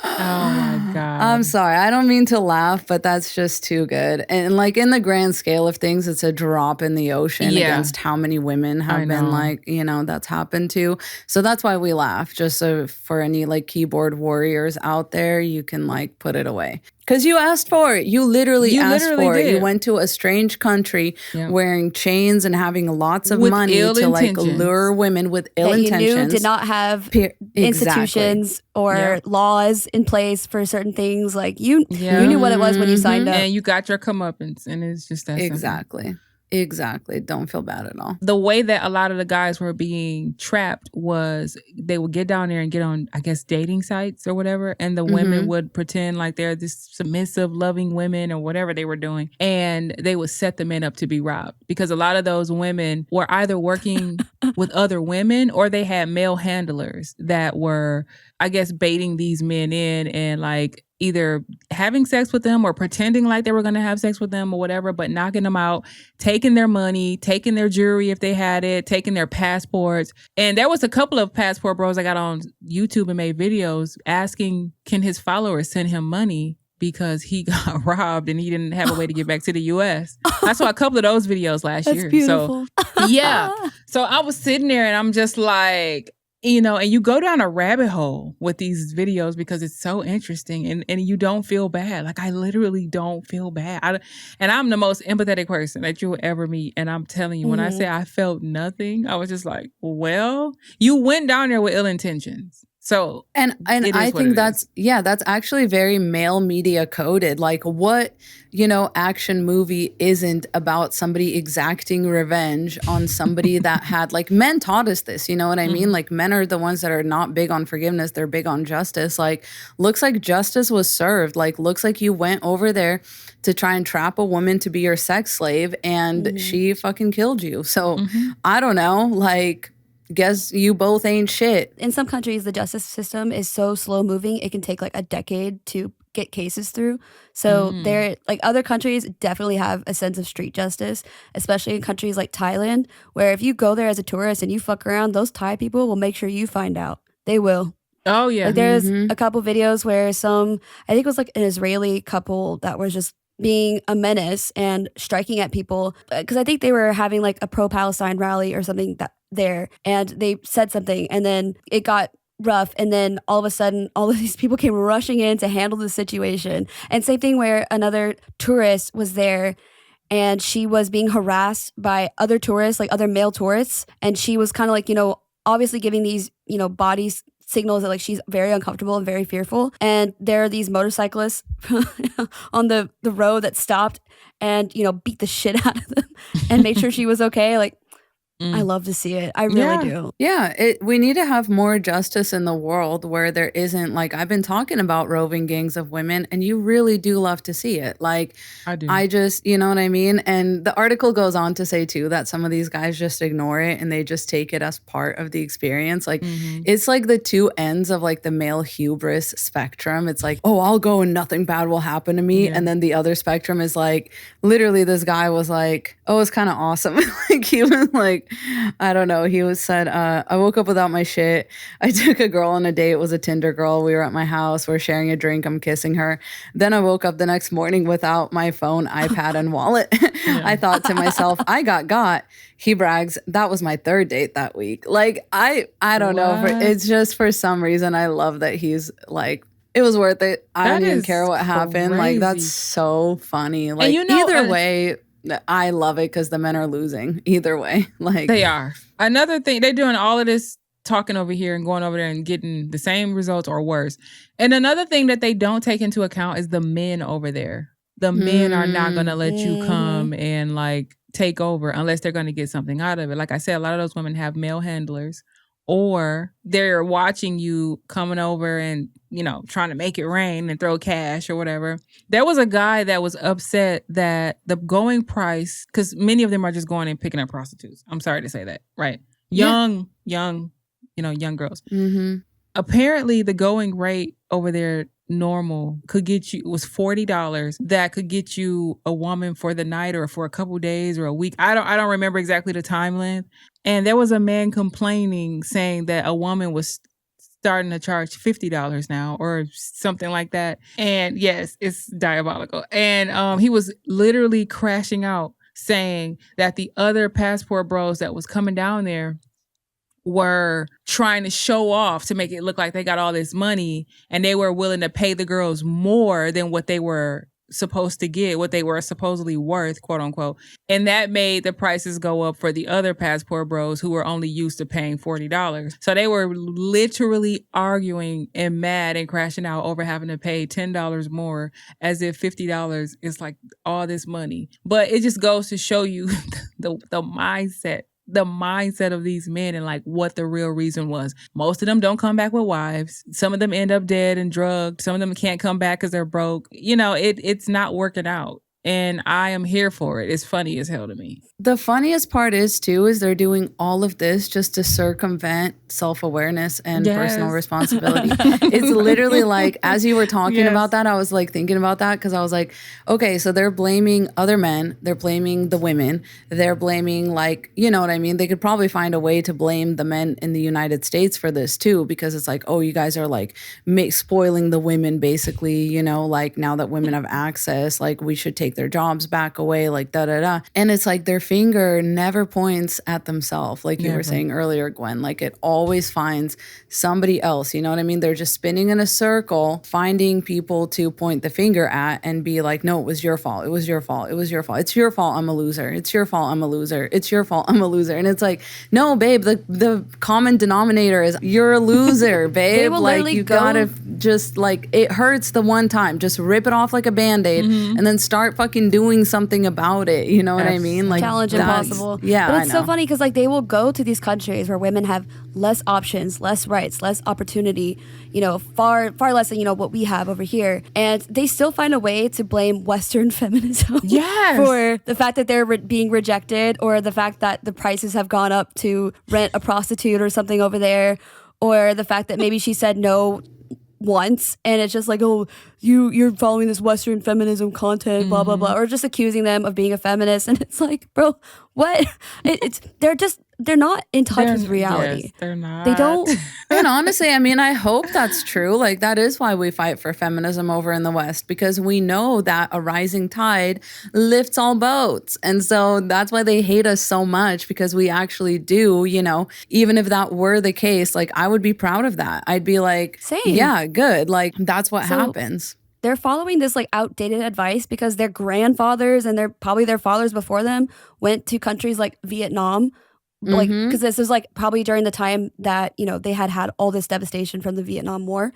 Oh my God. I'm sorry. I don't mean to laugh, but that's just too good. And like in the grand scale of things, it's a drop in the ocean against how many women have been like, you know, that's happened to. So that's why we laugh. Just so for any like keyboard warriors out there, you can like put it away. Because you asked for it. You literally asked for it. You went to a strange country wearing chains and having lots of money to like lure women with ill intentions. You knew did not have institutions or laws in place for certain things. Like you knew what it was when you signed up. And you got your comeuppance, and it's just that simple. Exactly. Don't feel bad at all. The way that a lot of the guys were being trapped was they would get down there and get on, I guess, dating sites or whatever. And the women would pretend like they're this submissive, loving women or whatever they were doing. And they would set the men up to be robbed, because a lot of those women were either working with other women or they had male handlers that were, I guess, baiting these men in and like either having sex with them or pretending like they were going to have sex with them or whatever, but knocking them out, taking their money, taking their jewelry if they had it, taking their passports. And there was a couple of passport bros I got on YouTube and made videos asking, can his followers send him money because he got robbed and he didn't have a way to get back to the U.S. I saw a couple of those videos last year. Beautiful. So, yeah. So I was sitting there and I'm just like, you know, and you go down a rabbit hole with these videos because it's so interesting, and you don't feel bad. Like, I literally don't feel bad. And I'm the most empathetic person that you'll ever meet. And I'm telling you, when I say I felt nothing, I was just like, well, you went down there with ill intentions. So, and I think that's actually very male media coded. Like, what, action movie isn't about somebody exacting revenge on somebody that had, like, men taught us this, you know what I mean? Like, men are the ones that are not big on forgiveness. They're big on justice. Like, looks like justice was served. Like, looks like you went over there to try and trap a woman to be your sex slave, and she fucking killed you. So I don't know, like, guess you both ain't shit. In some countries, the justice system is so slow moving, it can take like a decade to get cases through. So there, like, other countries definitely have a sense of street justice, especially in countries like Thailand, where if you go there as a tourist and you fuck around, those Thai people will make sure you find out. They will. Oh, yeah. Like, there's a couple videos where I think it was like an Israeli couple that was just being a menace and striking at people, because I think they were having like a pro-Palestine rally or something there, and they said something, and then it got rough, and then all of a sudden all of these people came rushing in to handle the situation. And same thing where another tourist was there, and she was being harassed by other tourists, like other male tourists, and she was kind of like, obviously giving these, bodies signals that, like, she's very uncomfortable and very fearful. And there are these motorcyclists on the road that stopped and, beat the shit out of them and made sure she was okay. Like, I love to see it. I really do. Yeah, we need to have more justice in the world where there isn't, like, I've been talking about roving gangs of women, and you really do love to see it. Like, I do. I just, you know what I mean? And the article goes on to say, too, that some of these guys just ignore it and they just take it as part of the experience. Like, it's like the two ends of, like, the male hubris spectrum. It's like, oh, I'll go and nothing bad will happen to me. Yeah. And then the other spectrum is like, literally, this guy was like, oh, it's kind of awesome. Like, he was like, I don't know. He said, I woke up without my shit. I took a girl on a date. It was a Tinder girl. We were at my house. We're sharing a drink. I'm kissing her. Then I woke up the next morning without my phone, iPad, and wallet. I thought to myself, I got. He brags, that was my third date that week. Like, I don't know. It's just, for some reason, I love that he's like, it was worth it. I don't even care what happened. Like, that's so funny. Like, either way, I love it because the men are losing either way. Like, they are. Another thing, they're doing all of this talking over here and going over there and getting the same results or worse. And another thing that they don't take into account is the men over there. The men are not going to let you come and, like, take over unless they're going to get something out of it. Like I said, a lot of those women have male handlers, or they're watching you coming over and, trying to make it rain and throw cash or whatever. There was a guy that was upset that the going price, because many of them are just going and picking up prostitutes. I'm sorry to say that, right? Young girls. Apparently, the going rate over there, normal, was $40. That could get you a woman for the night or for a couple days or a week. I don't remember exactly the time length. And there was a man complaining, saying that a woman was starting to charge $50 now or something like that. And yes, it's diabolical. And he was literally crashing out, saying that the other passport bros that was coming down there were trying to show off to make it look like they got all this money, and they were willing to pay the girls more than what they were supposed to get, what they were supposedly worth, quote unquote. And that made the prices go up for the other passport bros who were only used to paying $40. So they were literally arguing and mad and crashing out over having to pay $10 more, as if $50 is like all this money. But it just goes to show you the mindset of these men and, like, what the real reason was. Most of them don't come back with wives. Some of them end up dead and drugged. Some of them can't come back because they're broke. It's not working out. And I am here for it. It's funny as hell to me. The funniest part is they're doing all of this just to circumvent self-awareness and personal responsibility. It's literally like, as you were talking about that, I was like thinking about that, because I was like, okay, so they're blaming other men. They're blaming the women. They're blaming, like, you know what I mean? They could probably find a way to blame the men in the United States for this too, because it's like, oh, you guys are like spoiling the women, basically, like, now that women have access, like, we should take take their jobs back away, like da da da. And it's like their finger never points at themselves, like you were saying earlier, Gwen. Like it always finds somebody else. You know what I mean? They're just spinning in a circle, finding people to point the finger at and be like, no, it was your fault. It was your fault. It was your fault. It's your fault. I'm a loser. It's your fault. I'm a loser. It's your fault. I'm a loser. And it's like, no, babe, the common denominator is you're a loser, babe. Like you gotta just like, it hurts the one time. Just rip it off like a Band-Aid and then start fucking doing something about it. You know what I mean? Like challenge impossible. Yeah, but it's so funny because like they will go to these countries where women have less options, less rights, less opportunity, you know, far less than, you know, what we have over here. And they still find a way to blame Western feminism for the fact that they're being rejected, or the fact that the prices have gone up to rent a prostitute or something over there, or the fact that maybe she said no once and it's just like, oh, you're following this Western feminism content, blah blah blah, or just accusing them of being a feminist. And it's like, bro, what? They're not in touch with reality. Yes, they're not. They don't. And honestly, I mean, I hope that's true. Like that is why we fight for feminism over in the West, because we know that a rising tide lifts all boats. And so that's why they hate us so much, because we actually do, you know, even if that were the case, like I would be proud of that. I'd be like, same. Yeah, good. Like that's what happens. They're following this like outdated advice because their grandfathers and probably their fathers before them went to countries like Vietnam. Like, because this was like probably during the time that, you know, they had all this devastation from the Vietnam War.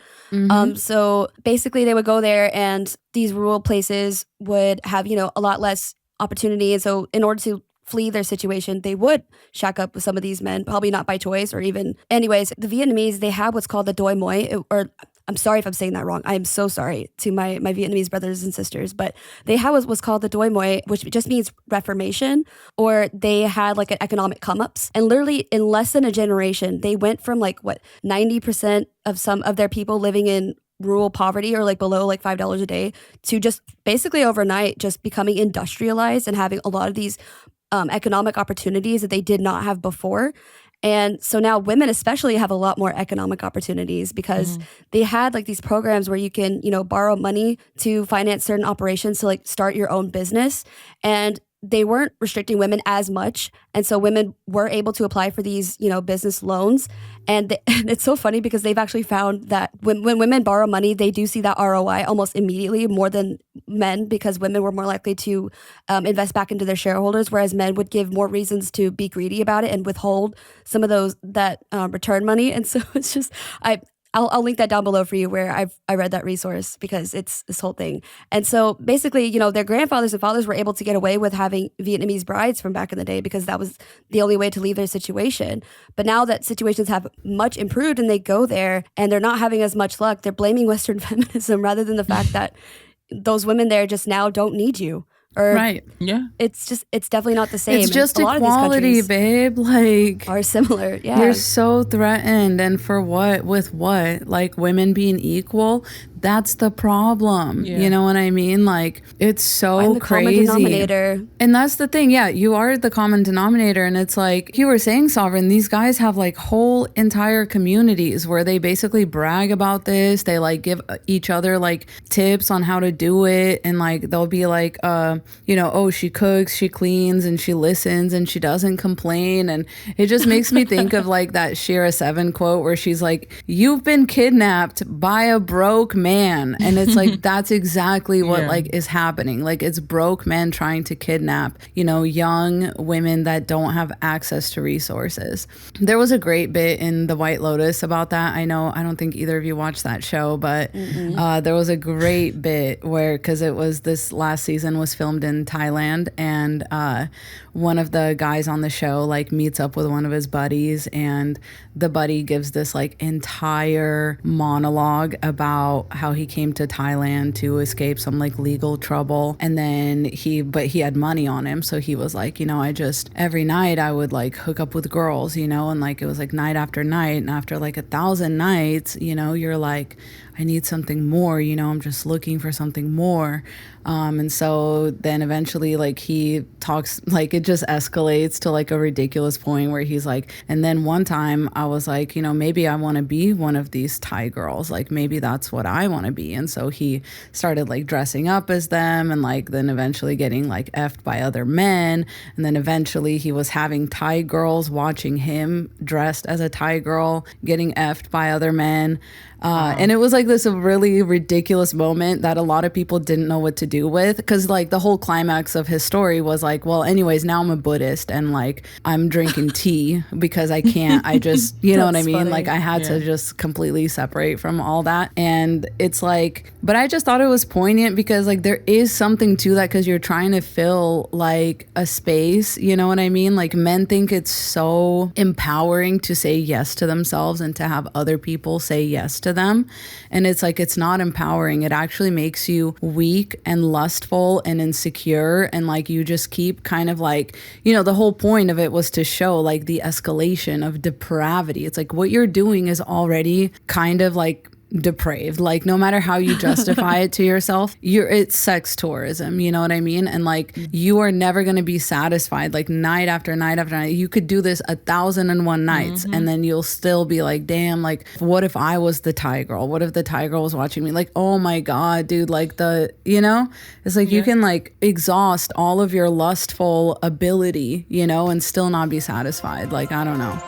So basically they would go there and these rural places would have, you know, a lot less opportunity. And so in order to flee their situation, they would shack up with some of these men, probably not by choice or even. Anyways, the Vietnamese, they have what's called the doi moi, or I'm sorry if I'm saying that wrong. I am so sorry to my Vietnamese brothers and sisters, but they had what's called the doi moi, which just means reformation, or they had like an economic come-ups. And literally in less than a generation, they went from like 90% of some of their people living in rural poverty or like below like $5 a day to just basically overnight just becoming industrialized and having a lot of these economic opportunities that they did not have before. And so now women especially have a lot more economic opportunities because they had like these programs where you can, you know, borrow money to finance certain operations to like start your own business. And they weren't restricting women as much. And so women were able to apply for these, you know, business loans. And it's so funny because they've actually found that when women borrow money, they do see that ROI almost immediately more than men, because women were more likely to invest back into their shareholders, whereas men would give more reasons to be greedy about it and withhold some of that return money. And so it's just, I'll link that down below for you where I read that resource, because it's this whole thing. And so basically, you know, their grandfathers and fathers were able to get away with having Vietnamese brides from back in the day because that was the only way to leave their situation. But now that situations have much improved and they go there and they're not having as much luck, they're blaming Western feminism rather than the fact that those women there just now don't need you. Or right. Yeah. It's definitely not the same. It's just a lot equality, of these babe. Like are similar. Yeah. You're so threatened. And for what? With what? Like women being equal? That's the problem. Yeah. You know what I mean? Like it's so I'm the crazy. common denominator. And that's the thing. Yeah, you are the common denominator. And it's like you were saying, Sovereign, these guys have like whole entire communities where they basically brag about this. They like give each other like tips on how to do it. And like they'll be like, you know, oh, she cooks, she cleans, and she listens, and she doesn't complain. And it just makes me think of like that Shira 7 quote where she's like, you've been kidnapped by a broke man. And it's like, that's exactly what like is happening. Like it's broke men trying to kidnap, you know, young women that don't have access to resources. There was a great bit in The White Lotus about that. I don't think either of you watched that show, but there was a great bit where, because it was this last season was filmed in Thailand, and one of the guys on the show like meets up with one of his buddies, and the buddy gives this like entire monologue about how he came to Thailand to escape some like legal trouble. And then he had money on him. So he was like, you know, every night I would like hook up with girls, you know, and like it was like night after night. And after like 1,000 nights, you know, you're like, I need something more, you know, I'm just looking for something more. And so then eventually, like, he talks, like, it just escalates to like a ridiculous point where he's like, and then one time I was like, you know, maybe I want to be one of these Thai girls, like maybe that's what I want to be. And so he started like dressing up as them, and like then eventually getting like effed by other men. And then eventually he was having Thai girls watching him dressed as a Thai girl getting effed by other men. And it was like this really ridiculous moment that a lot of people didn't know what to do with, because like the whole climax of his story was like, well, anyways, now I'm a Buddhist and like I'm drinking tea because I can't, I just, you know what I mean? Funny. Like I had to just completely separate from all that. And it's like, but I just thought it was poignant because like there is something to that, because you're trying to fill like a space, you know what I mean? Like men think it's so empowering to say yes to themselves and to have other people say yes to them. And it's like, it's not empowering. It actually makes you weak and lustful and insecure. And like, you just keep kind of like, you know, the whole point of it was to show like the escalation of depravity. It's like what you're doing is already kind of like depraved. Like no matter how you justify it to yourself, it's sex tourism, you know what I mean? And like you are never going to be satisfied. Like night after night after night, you could do this 1,001 nights and then you'll still be like, damn, like what if I was the Thai girl? What if the Thai girl was watching me? Like, oh my God, dude, like you know, it's like you can like exhaust all of your lustful ability, you know, and still not be satisfied. Like, I don't know.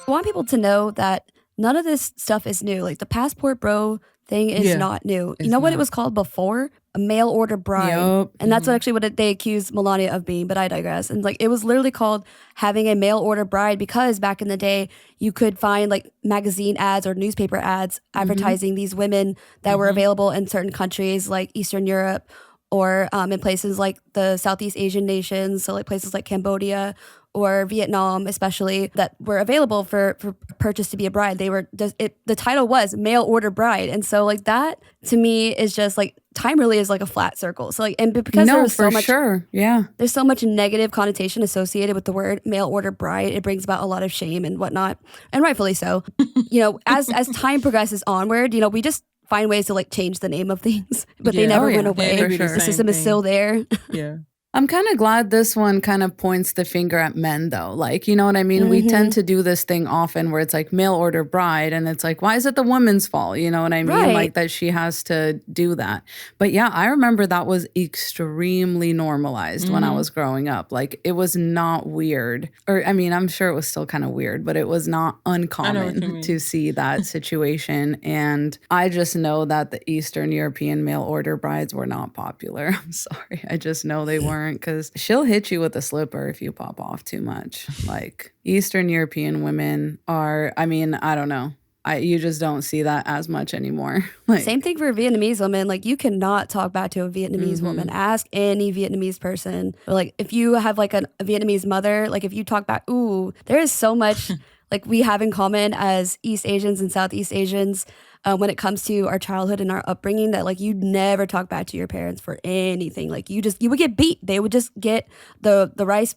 I want people to know that none of this stuff is new. Like the passport bro thing is not new. You know what it was called before? A mail order bride. Yep. And that's actually what they accused Melania of being, but I digress. And like it was literally called having a mail order bride because back in the day you could find like magazine ads or newspaper ads advertising these women that were available in certain countries like Eastern Europe or in places like the Southeast Asian nations, so like places like Cambodia or Vietnam especially, that were available for purchase to be a bride. They were the title was mail order bride. And so like that to me is just like time really is like a flat circle. So like, and because there's so much, there's so much negative connotation associated with the word mail order bride, it brings about a lot of shame and whatnot, and rightfully so. You know, as time progresses onward, you know, we just find ways to like change the name of things, but they never went away. The system is still there. Yeah. I'm kind of glad this one kind of points the finger at men, though. Like, you know what I mean? We tend to do this thing often where it's like mail order bride, and it's like, why is it the woman's fault? You know what I mean? Right. Like that she has to do that. But yeah, I remember that was extremely normalized when I was growing up. Like it was not weird. Or I mean, I'm sure it was still kind of weird, but it was not uncommon to see that situation. And I just know that the Eastern European mail order brides were not popular. I'm sorry. I just know they weren't. Because she'll hit you with a slipper if you pop off too much. Like Eastern European women are, I mean, I don't know. You just don't see that as much anymore. Like, same thing for Vietnamese women. Like you cannot talk back to a Vietnamese woman. Ask any Vietnamese person. Or like if you have like a Vietnamese mother, like if you talk back, there is so much like we have in common as East Asians and Southeast Asians. When it comes to our childhood and our upbringing, that like you'd never talk back to your parents for anything. Like you would get beat. They would just get the rice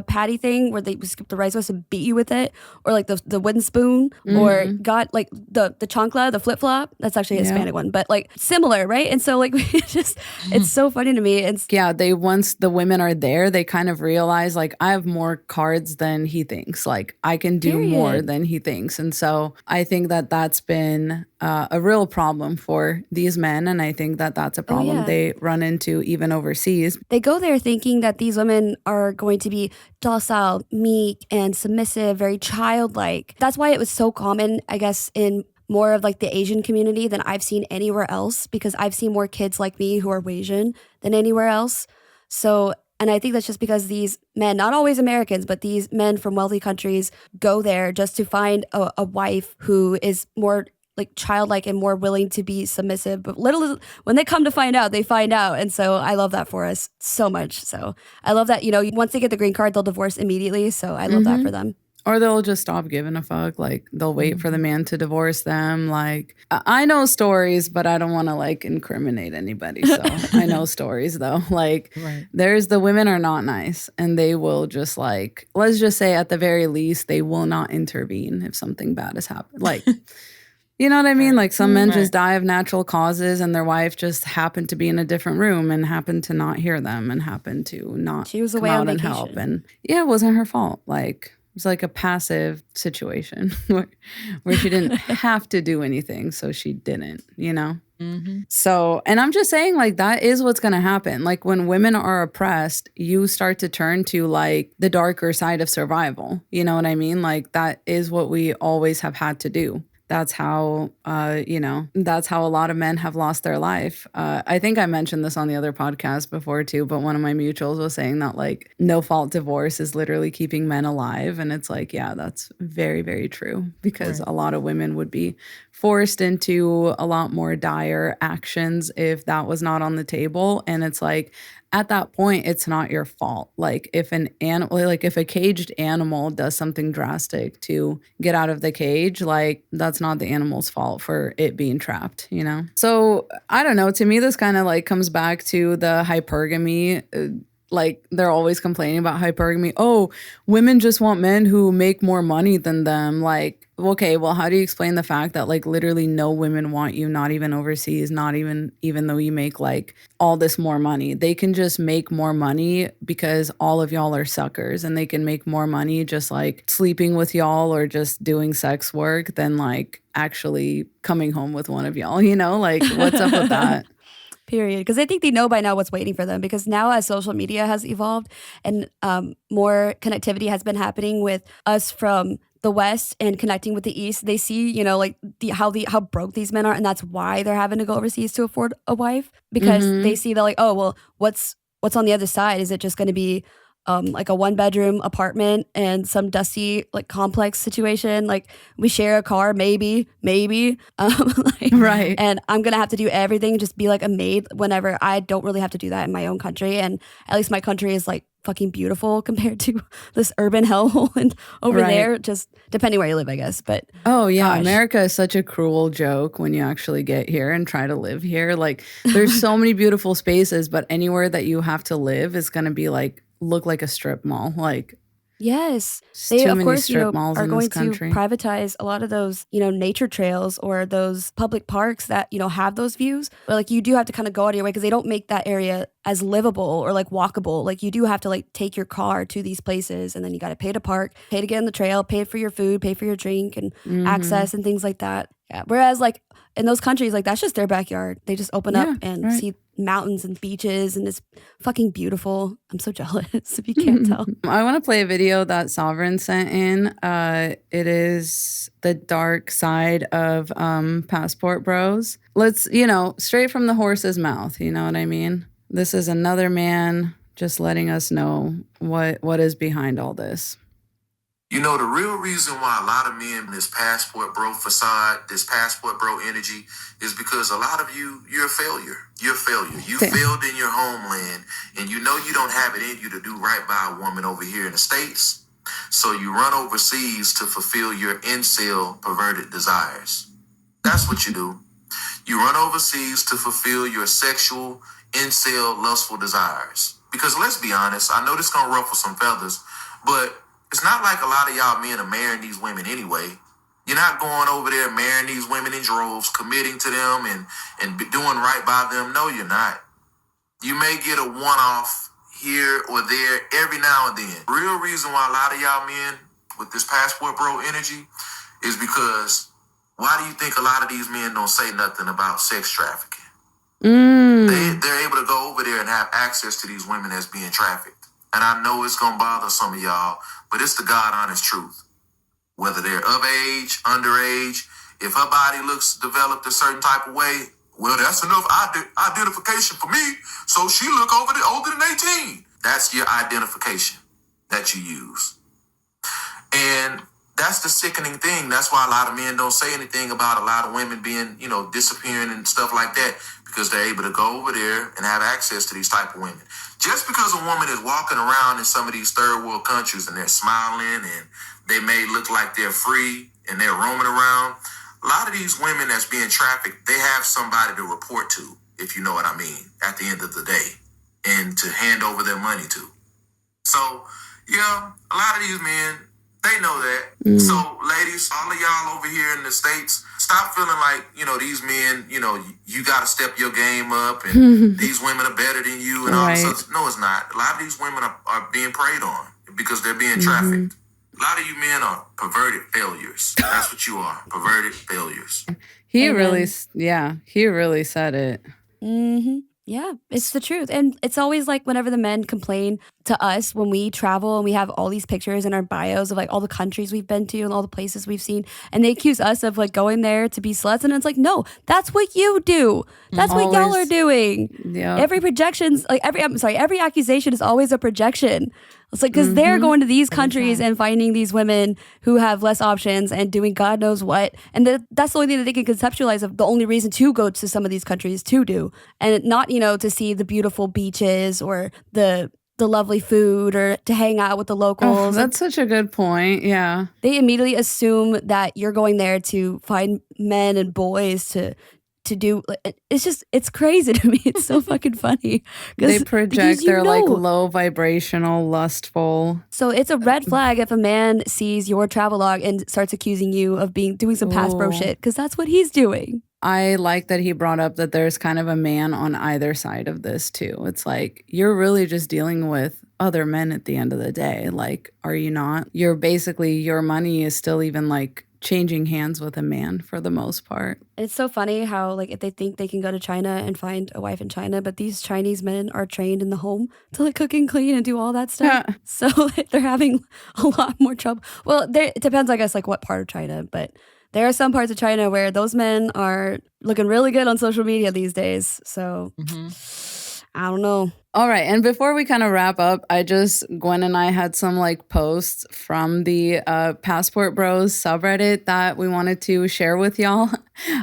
patty thing where they would scoop the rice with and beat you with it, or like the wooden spoon, or got like the chancla, the flip flop. That's actually a Hispanic one, but like similar, right? And so like it's so funny to me. And once the women are there, they kind of realize like I have more cards than he thinks. Like I can do more than he thinks, and so I think that that's been a real problem for these men, and I think that that's a problem they run into even overseas. They go there thinking that these women are going to be docile, meek, and submissive, very childlike. That's why it was so common, I guess, in more of like the Asian community than I've seen anywhere else, because I've seen more kids like me who are Asian than anywhere else. So, and I think that's just because these men, not always Americans, but these men from wealthy countries go there just to find a wife who is more like childlike and more willing to be submissive. But little when they come to find out, they find out. And so I love that for us so much. So I love that, you know, once they get the green card, they'll divorce immediately. So I love that for them. Or they'll just stop giving a fuck. Like, they'll wait for the man to divorce them. Like, I know stories, but I don't want to, like, incriminate anybody. So I know stories, though. Like, there's the women are not nice. And they will just, like, let's just say at the very least, they will not intervene if something bad has happened. Like, you know what I mean? Like, some men just die of natural causes and their wife just happened to be in a different room and happened to not hear them and happened to not She was come away out on and vacation. help. And yeah, it wasn't her fault. Like, it was like a passive situation where she didn't have to do anything, so she didn't, you know? So, and I'm just saying, like, that is what's going to happen. Like, when women are oppressed, you start to turn to, like, the darker side of survival. You know what I mean? Like, that is what we always have had to do. That's how, that's how a lot of men have lost their life. I think I mentioned this on the other podcast before too, but one of my mutuals was saying that, like, no fault divorce is literally keeping men alive. And it's like, yeah, that's very, very true, because a lot of women would be forced into a lot more dire actions if that was not on the table. And it's like, at that point, it's not your fault. Like, if an animal, like if a caged animal does something drastic to get out of the cage, like, that's not the animal's fault for it being trapped, you know? So I don't know. To me, this kind of like comes back to the hypergamy. Like, they're always complaining about hypergamy. Oh, women just want men who make more money than them. Like, okay, well, how do you explain the fact that, like, literally no women want you, not even overseas, not even though you make, like, all this more money? They can just make more money because all of y'all are suckers, and they can make more money just, like, sleeping with y'all or just doing sex work than, like, actually coming home with one of y'all, you know? Like, what's up with that? Period. Because I think they know by now what's waiting for them. Because now, as social media has evolved and more connectivity has been happening with us from the West and connecting with the East, they see, you know, like how broke these men are, and that's why they're having to go overseas to afford a wife, because they see that, like, oh well, what's on the other side? Is it just going to be like a 1-bedroom apartment and some dusty, like, complex situation? Like, we share a car, maybe, like, Right. and I'm gonna have to do everything, just be like a maid, whenever I don't really have to do that in my own country. And at least my country is, like, fucking beautiful compared to this urban hellhole and over there, just depending where you live, I guess. But oh yeah, gosh. America is such a cruel joke when you actually get here and try to live here. Like, there's so many beautiful spaces, but anywhere that you have to live is going to be like, look like a strip mall. Like, yes, there's they too of many course, strip malls are in going this country. to privatize a lot of those, nature trails or those public parks that, have those views. But, like, you do have to kind of go out of your way because they don't make that area as livable or, like, walkable. Like, you do have to, like, take your car to these places, and then you got to pay to park, pay to get on the trail, pay for your food, pay for your drink and access and things like that. Yeah. Whereas, like, in those countries, like, that's just their backyard. They just open up and see mountains and beaches, and it's fucking beautiful. I'm so jealous if you can't tell. I want to play a video that Sovereign sent in. It is the dark side of Passport Bros. Let's, straight from the horse's mouth, you know what I mean? This is another man just letting us know what is behind all this. You know, the real reason why a lot of men, this passport bro facade, this passport bro energy, is because a lot of you're a failure. You're a failure. You failed in your homeland, and you know you don't have it in you to do right by a woman over here in the States. So you run overseas to fulfill your incel perverted desires. That's what you do. You run overseas to fulfill your sexual, incel, lustful desires. Because let's be honest, I know this gonna ruffle some feathers, but it's not like a lot of y'all men are marrying these women anyway. You're not going over there marrying these women in droves, committing to them and doing right by them. No, you're not. You may get a one-off here or there every now and then. Real reason why a lot of y'all men with this passport bro energy is because why do you think a lot of these men don't say nothing about sex trafficking? They're able to go over there and have access to these women as being trafficked. And I know it's going to bother some of y'all, but it's the God honest truth. Whether they're of age, underage, if her body looks developed a certain type of way, well, that's enough identification for me. So she look older than 18. That's your identification that you use. And that's the sickening thing. That's why a lot of men don't say anything about a lot of women being, disappearing and stuff like that, because they're able to go over there and have access to these type of women. Just because a woman is walking around in some of these third world countries and they're smiling and they may look like they're free and they're roaming around, a lot of these women that's being trafficked, they have somebody to report to, if you know what I mean, at the end of the day, and to hand over their money to. So, yeah, a lot of these men, they know that. So, ladies, all of y'all over here in the States, stop feeling like, these men, you got to step your game up and these women are better than you and all this stuff. No, it's not. A lot of these women are being preyed on because they're being trafficked. A lot of you men are perverted failures. That's what you are, perverted failures. He really said it. Mm-hmm. Yeah, it's the truth. And it's always like whenever the men complain to us when we travel and we have all these pictures in our bios of like all the countries we've been to and all the places we've seen, and they accuse us of like going there to be sluts, and it's like, no, that's what you do. That's what y'all are doing. Yeah. Every accusation is always a projection. It's like, because they're going to these countries and finding these women who have less options and doing God knows what. And that's the only thing that they can conceptualize of the only reason to go to some of these countries to do. And not, to see the beautiful beaches or the lovely food or to hang out with the locals. Oh, that's such a good point. Yeah. They immediately assume that you're going there to find men and boys to do. It's crazy to me. It's so fucking funny. They project their like low vibrational, lustful. So it's a red flag if a man sees your travelogue and starts accusing you of doing some past bro shit, because that's what he's doing. I like that he brought up that there's kind of a man on either side of this too. It's like, you're really just dealing with other men at the end of the day. Like, are you not? You're basically, your money is still even like changing hands with a man for the most part. It's so funny how like if they think they can go to China and find a wife in China, but these Chinese men are trained in the home to like cook and clean and do all that stuff. Yeah. So they're having a lot more trouble. Well, it depends, I guess, like what part of China, but there are some parts of China where those men are looking really good on social media these days. So I don't know. All right. And before we kind of wrap up, Gwen and I had some like posts from the Passport Bros subreddit that we wanted to share with y'all.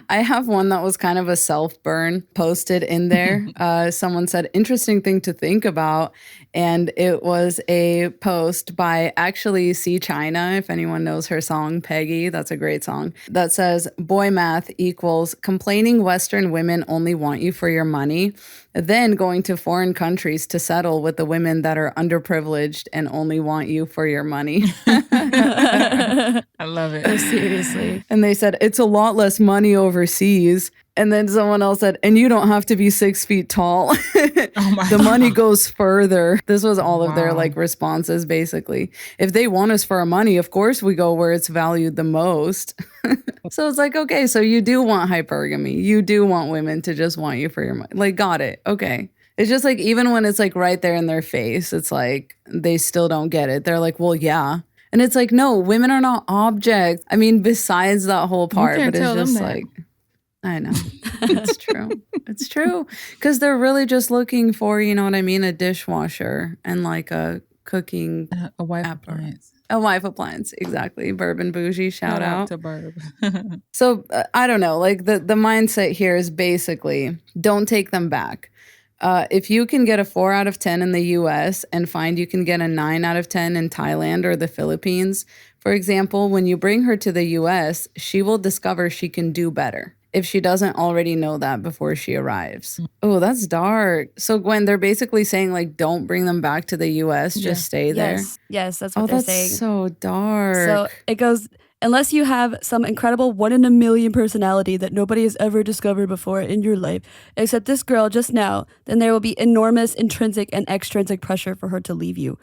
I have one that was kind of a self-burn posted in there. Someone said, interesting thing to think about. And it was a post by actually See China, if anyone knows her song, Peggy. That's a great song. That says, boy math equals complaining Western women only want you for your money, then going to foreign countries to settle with the women that are underprivileged and only want you for your money. I love it. Seriously. And they said, it's a lot less money overseas. And then someone else said, and you don't have to be 6 feet tall. The money goes further. This was all of their like responses, basically. If they want us for our money, of course we go where it's valued the most. So it's like, okay, so you do want hypergamy. You do want women to just want you for your money. Like, got it. Okay. It's just like, even when it's like right there in their face, it's like, they still don't get it. They're like, well, yeah. And it's like, no, women are not objects. I mean, besides that whole part, but it's just like, I know. It's true. It's true. Because they're really just looking for, you know what I mean, a dishwasher and like a cooking a wife appliance. A wife appliance, exactly. Bourbon Bougie, shout out to Burb. So I don't know, like the mindset here is basically don't take them back. If you can get a 4 out of 10 in the US and find you can get a 9 out of 10 in Thailand or the Philippines, for example, when you bring her to the US, she will discover she can do better if she doesn't already know that before she arrives. Oh, that's dark. So Gwen, they're basically saying like, don't bring them back to the US, just stay there. Yes, that's what they're saying. That's so dark. So it goes, unless you have some incredible 1 in a million personality that nobody has ever discovered before in your life, except this girl just now, then there will be enormous intrinsic and extrinsic pressure for her to leave you.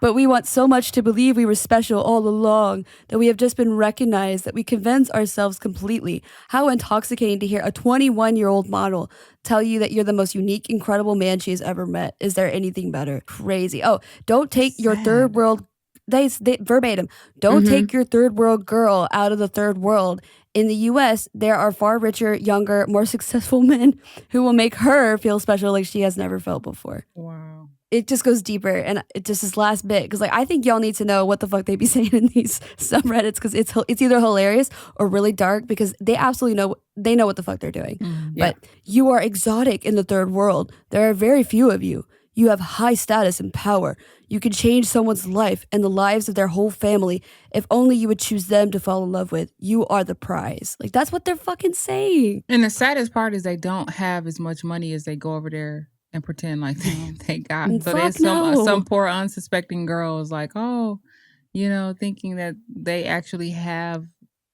But we want so much to believe we were special all along that we have just been recognized, that we convince ourselves completely. How intoxicating to hear a 21-year-old model tell you that you're the most unique, incredible man she has ever met. Is there anything better? Crazy. Oh, don't take your third world... They verbatim, don't take your third world girl out of the third world. In the US, there are far richer, younger, more successful men who will make her feel special like she has never felt before. Wow. it just goes deeper, and it just this last bit, because like I think y'all need to know what the fuck they be saying in these subreddits, because it's either hilarious or really dark, because they absolutely know what the fuck they're doing. But you are exotic in the third world. There are very few of you. You have high status and power. You can change someone's life and the lives of their whole family if only you would choose them to fall in love with. You are the prize. Like, that's what they're fucking saying. And the saddest part is they don't have as much money as they go over there and pretend like they got. So there's some poor unsuspecting girls like, oh, thinking that they actually have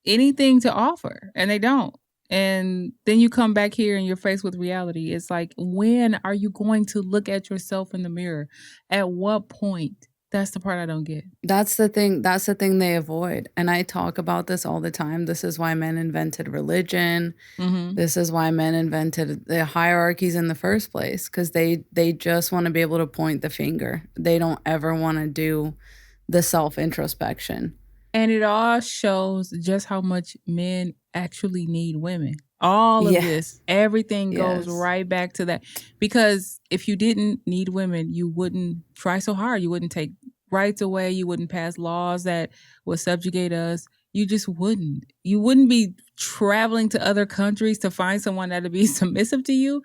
anything to offer, and they don't. And then you come back here and you're faced with reality. It's like, when are you going to look at yourself in the mirror? At what point? That's the part I don't get. That's the thing. That's the thing they avoid. And I talk about this all the time. This is why men invented religion. This is why men invented the hierarchies in the first place, because they just want to be able to point the finger. They don't ever want to do the self-introspection. And it all shows just how much men actually need women. All of this, everything goes right back to that. Because if you didn't need women, you wouldn't try so hard. You wouldn't take rights away. You wouldn't pass laws that would subjugate us. You just wouldn't. You wouldn't be traveling to other countries to find someone that would be submissive to you.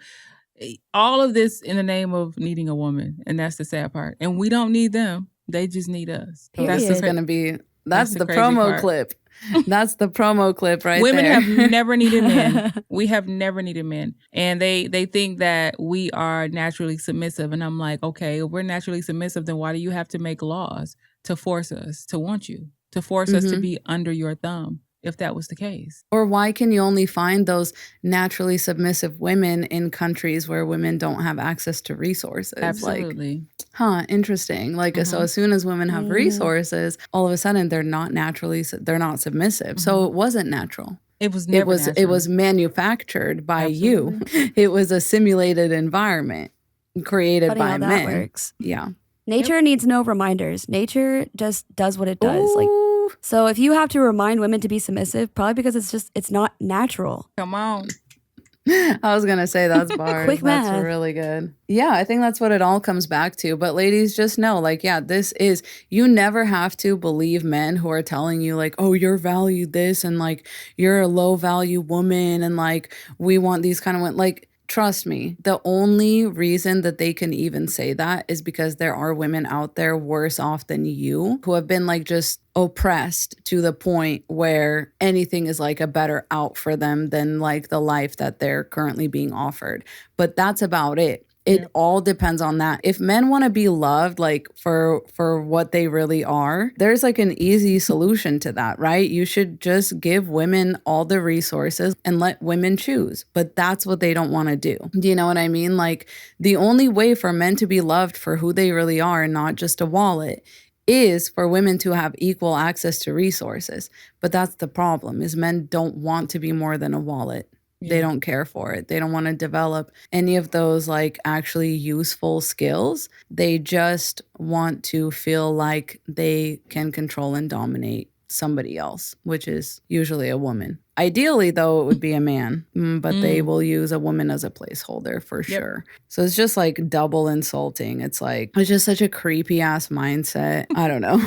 All of this in the name of needing a woman. And that's the sad part. And we don't need them. They just need us. That's the promo clip. That's the promo clip right Women there. Women have never needed men. We have never needed men. And they think that we are naturally submissive. And I'm like, okay, if we're naturally submissive, then why do you have to make laws to force us to want you? To force us to be under your thumb, if that was the case? Or why can you only find those naturally submissive women in countries where women don't have access to resources? Absolutely. Like, interesting. Like, so as soon as women have resources, all of a sudden they're not submissive. So it wasn't natural. It was never natural. It was manufactured by you. It was a simulated environment created by how men. That works. Yeah. Nature needs no reminders. Nature just does what it does. Ooh. Like, so if you have to remind women to be submissive, probably because it's not natural. Come on. I was going to say that's bars. Quick math. That's really good. Yeah, I think that's what it all comes back to. But ladies, just know, like, you never have to believe men who are telling you like, oh, you're valued this and like you're a low value woman and like we want these kind of women. Like, trust me, the only reason that they can even say that is because there are women out there worse off than you who have been like just oppressed to the point where anything is like a better out for them than like the life that they're currently being offered. But that's about it. It all depends on that. If men want to be loved like for what they really are, there's like an easy solution to that, right? You should just give women all the resources and let women choose. But that's what they don't want to do. Do you know what I mean? Like, the only way for men to be loved for who they really are, not just a wallet, is for women to have equal access to resources. But that's the problem, is men don't want to be more than a wallet. They don't care for it. They don't want to develop any of those like actually useful skills. They just want to feel like they can control and dominate somebody else, which is usually a woman. Ideally, though, it would be a man, but they will use a woman as a placeholder for sure. So it's just like double insulting. It's like, it's just such a creepy ass mindset. I don't know.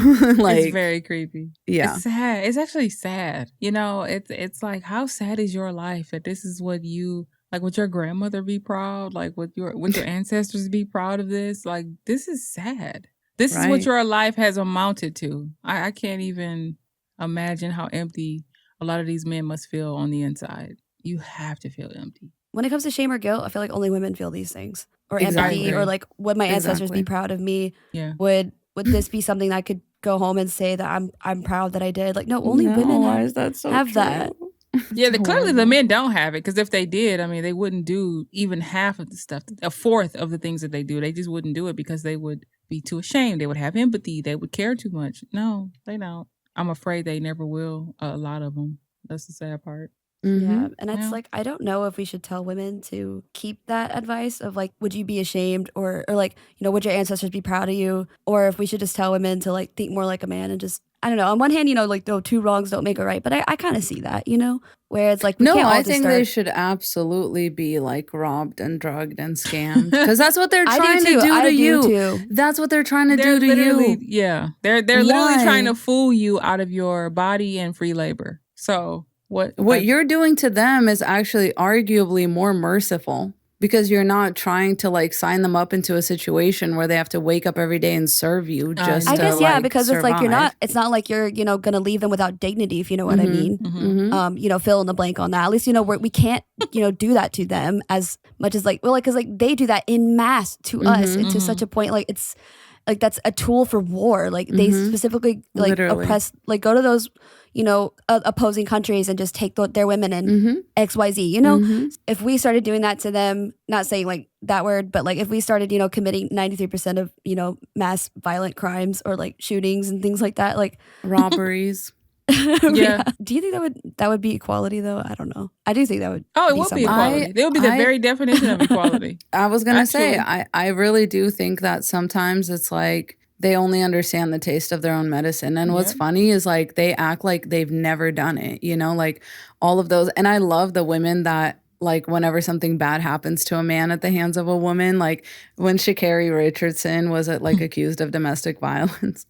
Like, it's very creepy. Yeah. It's sad. It's actually sad. You know, it's like, how sad is your life that this is what you, like, would your grandmother be proud? Like, would your ancestors be proud of this? Like, this is sad. This is what your life has amounted to. I can't even imagine how empty a lot of these men must feel on the inside. You have to feel empty. When it comes to shame or guilt, I feel like only women feel these things. Or empathy, or like, would my ancestors be proud of me? Yeah. Would this be something that I could go home and say that I'm proud that I did? Like, no, only women have that. Yeah, clearly the men don't have it, because if they did, I mean, they wouldn't do even half of the stuff, a fourth of the things that they do. They just wouldn't do it because they would be too ashamed. They would have empathy. They would care too much. No, they don't. I'm afraid they never will, a lot of them. That's the sad part. Yeah, and it's like, I don't know if we should tell women to keep that advice of like, would you be ashamed, or like, you know, would your ancestors be proud of you? Or if we should just tell women to like think more like a man and just I don't know. On one hand, like, no, two wrongs don't make a right. But I kind of see that, where it's like, we No, can't all I just think start. they should absolutely be like robbed and drugged and scammed because that's what they're I do trying to too. do I to do you. too. That's what they're trying to They're do to literally, you. yeah. They're literally trying Why? to fool you out of your body and free labor. So what you're doing to them is actually arguably more merciful because you're not trying to like sign them up into a situation where they have to wake up every day and serve you just I to, guess, yeah, like, because survive. it's like it's not like you're, going to leave them without dignity, if you know what I mean. Fill in the blank on that. At least, we can't, do that to them as much as because they do that in mass to us and to such a point, like it's like that's a tool for war. Like they specifically like Literally. oppress, like go to those, opposing countries and just take their women and XYZ, If we started doing that to them, not saying like that word, but like if we started, committing 93% of, mass violent crimes or like shootings and things like that, like robberies. Yeah. Do you think that would be equality though? I don't know. I do think that would. Oh, it would be equality. They would be the very definition of equality. I was going to say, Actually. I really do think that sometimes it's like they only understand the taste of their own medicine. And what's funny is like they act like they've never done it, like all of those. And I love the women that like whenever something bad happens to a man at the hands of a woman, like when Sha'Carri Richardson was like accused of domestic violence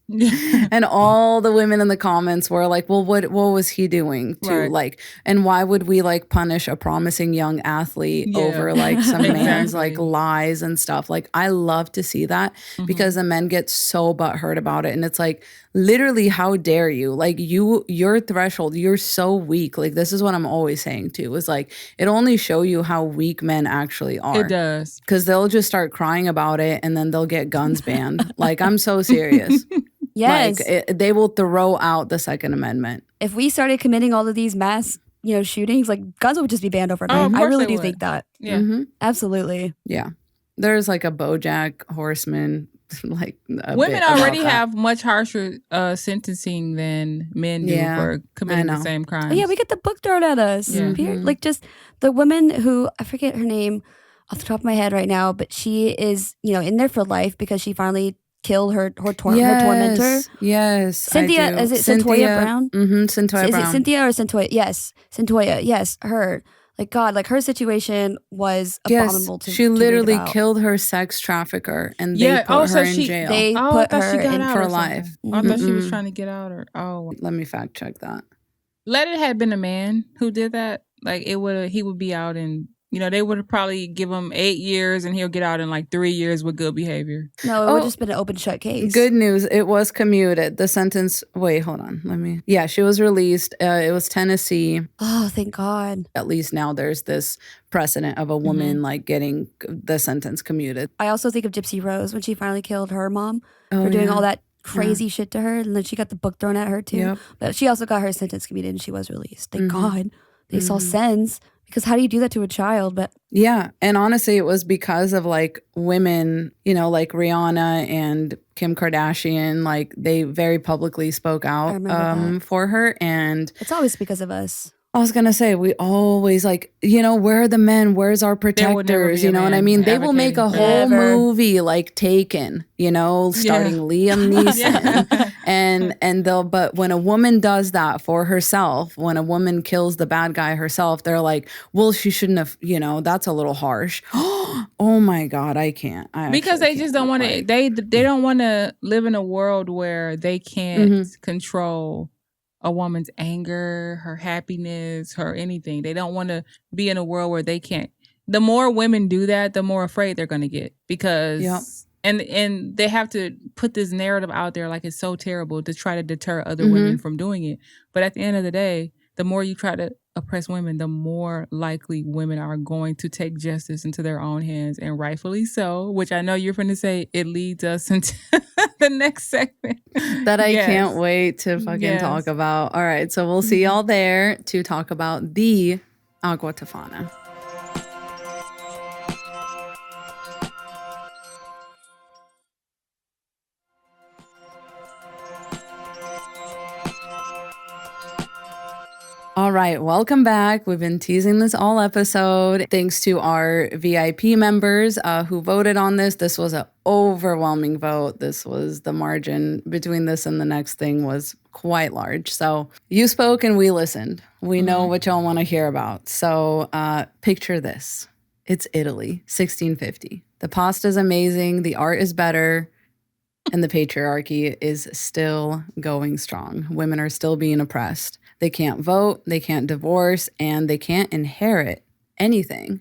and all the women in the comments were like, well, what was he doing to like, and why would we like punish a promising young athlete over like some man's like lies and stuff? Like I love to see that because the men get so butthurt about it. And it's like, literally, how dare you? Like your threshold, you're so weak. Like this is what I'm always saying too, is like, it only show you how weak men actually are. It does. Because they'll just start crying about it and then they'll get guns banned. Like, I'm so serious. Yes. Like, they will throw out the Second Amendment. If we started committing all of these mass, shootings, like guns would just be banned overnight. I really do think that. Yeah. Absolutely. Yeah. There's like a BoJack Horseman. Like women already have much harsher sentencing than men do for committing the same crimes. Oh, yeah, we get the book thrown at us. Like just the woman who, I forget her name off the top of my head right now, but she is, in there for life because she finally killed her tormentor. Yes, Cynthia, is it Centoya Brown? Centoya Brown. Is it Cynthia or Centoya? Yes, Centoya. Yes, her. Like God, like her situation was abominable. She literally killed her sex trafficker, and they put her in jail. They put her in for life. I thought she was trying to get out, Let me fact check that. Let it have been a man who did that. Like he would be out in. They would have probably give him 8 years and he'll get out in like 3 years with good behavior. No, it would just been an open shut case. Good news. It was commuted. The sentence. Wait, hold on. Yeah, she was released. It was Tennessee. Oh, thank God. At least now there's this precedent of a woman like getting the sentence commuted. I also think of Gypsy Rose when she finally killed her mom for doing all that crazy shit to her. And then she got the book thrown at her too. Yep. But she also got her sentence commuted and she was released. Thank God. They saw sense. Because how do you do that to a child? But yeah. And honestly, it was because of like women, like Rihanna and Kim Kardashian, like they very publicly spoke out for her. And it's always because of us. I was going to say, we always like, where are the men? Where's our protectors? You know what I mean? They will make a whole movie like Taken, starting Liam Neeson. But when a woman does that for herself, when a woman kills the bad guy herself, they're like, well, she shouldn't have, that's a little harsh. Oh my God, I can't. Because they just don't want to, they don't want to live in a world where they can't control a woman's anger, her happiness, her anything. They don't want to be in a world where they can't. The more women do that, the more afraid they're going to get because, and they have to put this narrative out there like it's so terrible to try to deter other women from doing it. But at the end of the day, the more you try to oppress women, the more likely women are going to take justice into their own hands, and rightfully so, which I know you're going to say it leads us into the next segment. That I can't wait to fucking talk about. All right, so we'll see y'all there to talk about the Agua Tofana. All right, welcome back. We've been teasing this all episode. Thanks to our VIP members who voted on this. This was an overwhelming vote. This was the margin between this and the next thing was quite large. So you spoke and we listened. We know what y'all want to hear about. So picture this. It's Italy, 1650. The pasta's amazing. The art is better. And the patriarchy is still going strong. Women are still being oppressed. They can't vote, they can't divorce, and they can't inherit anything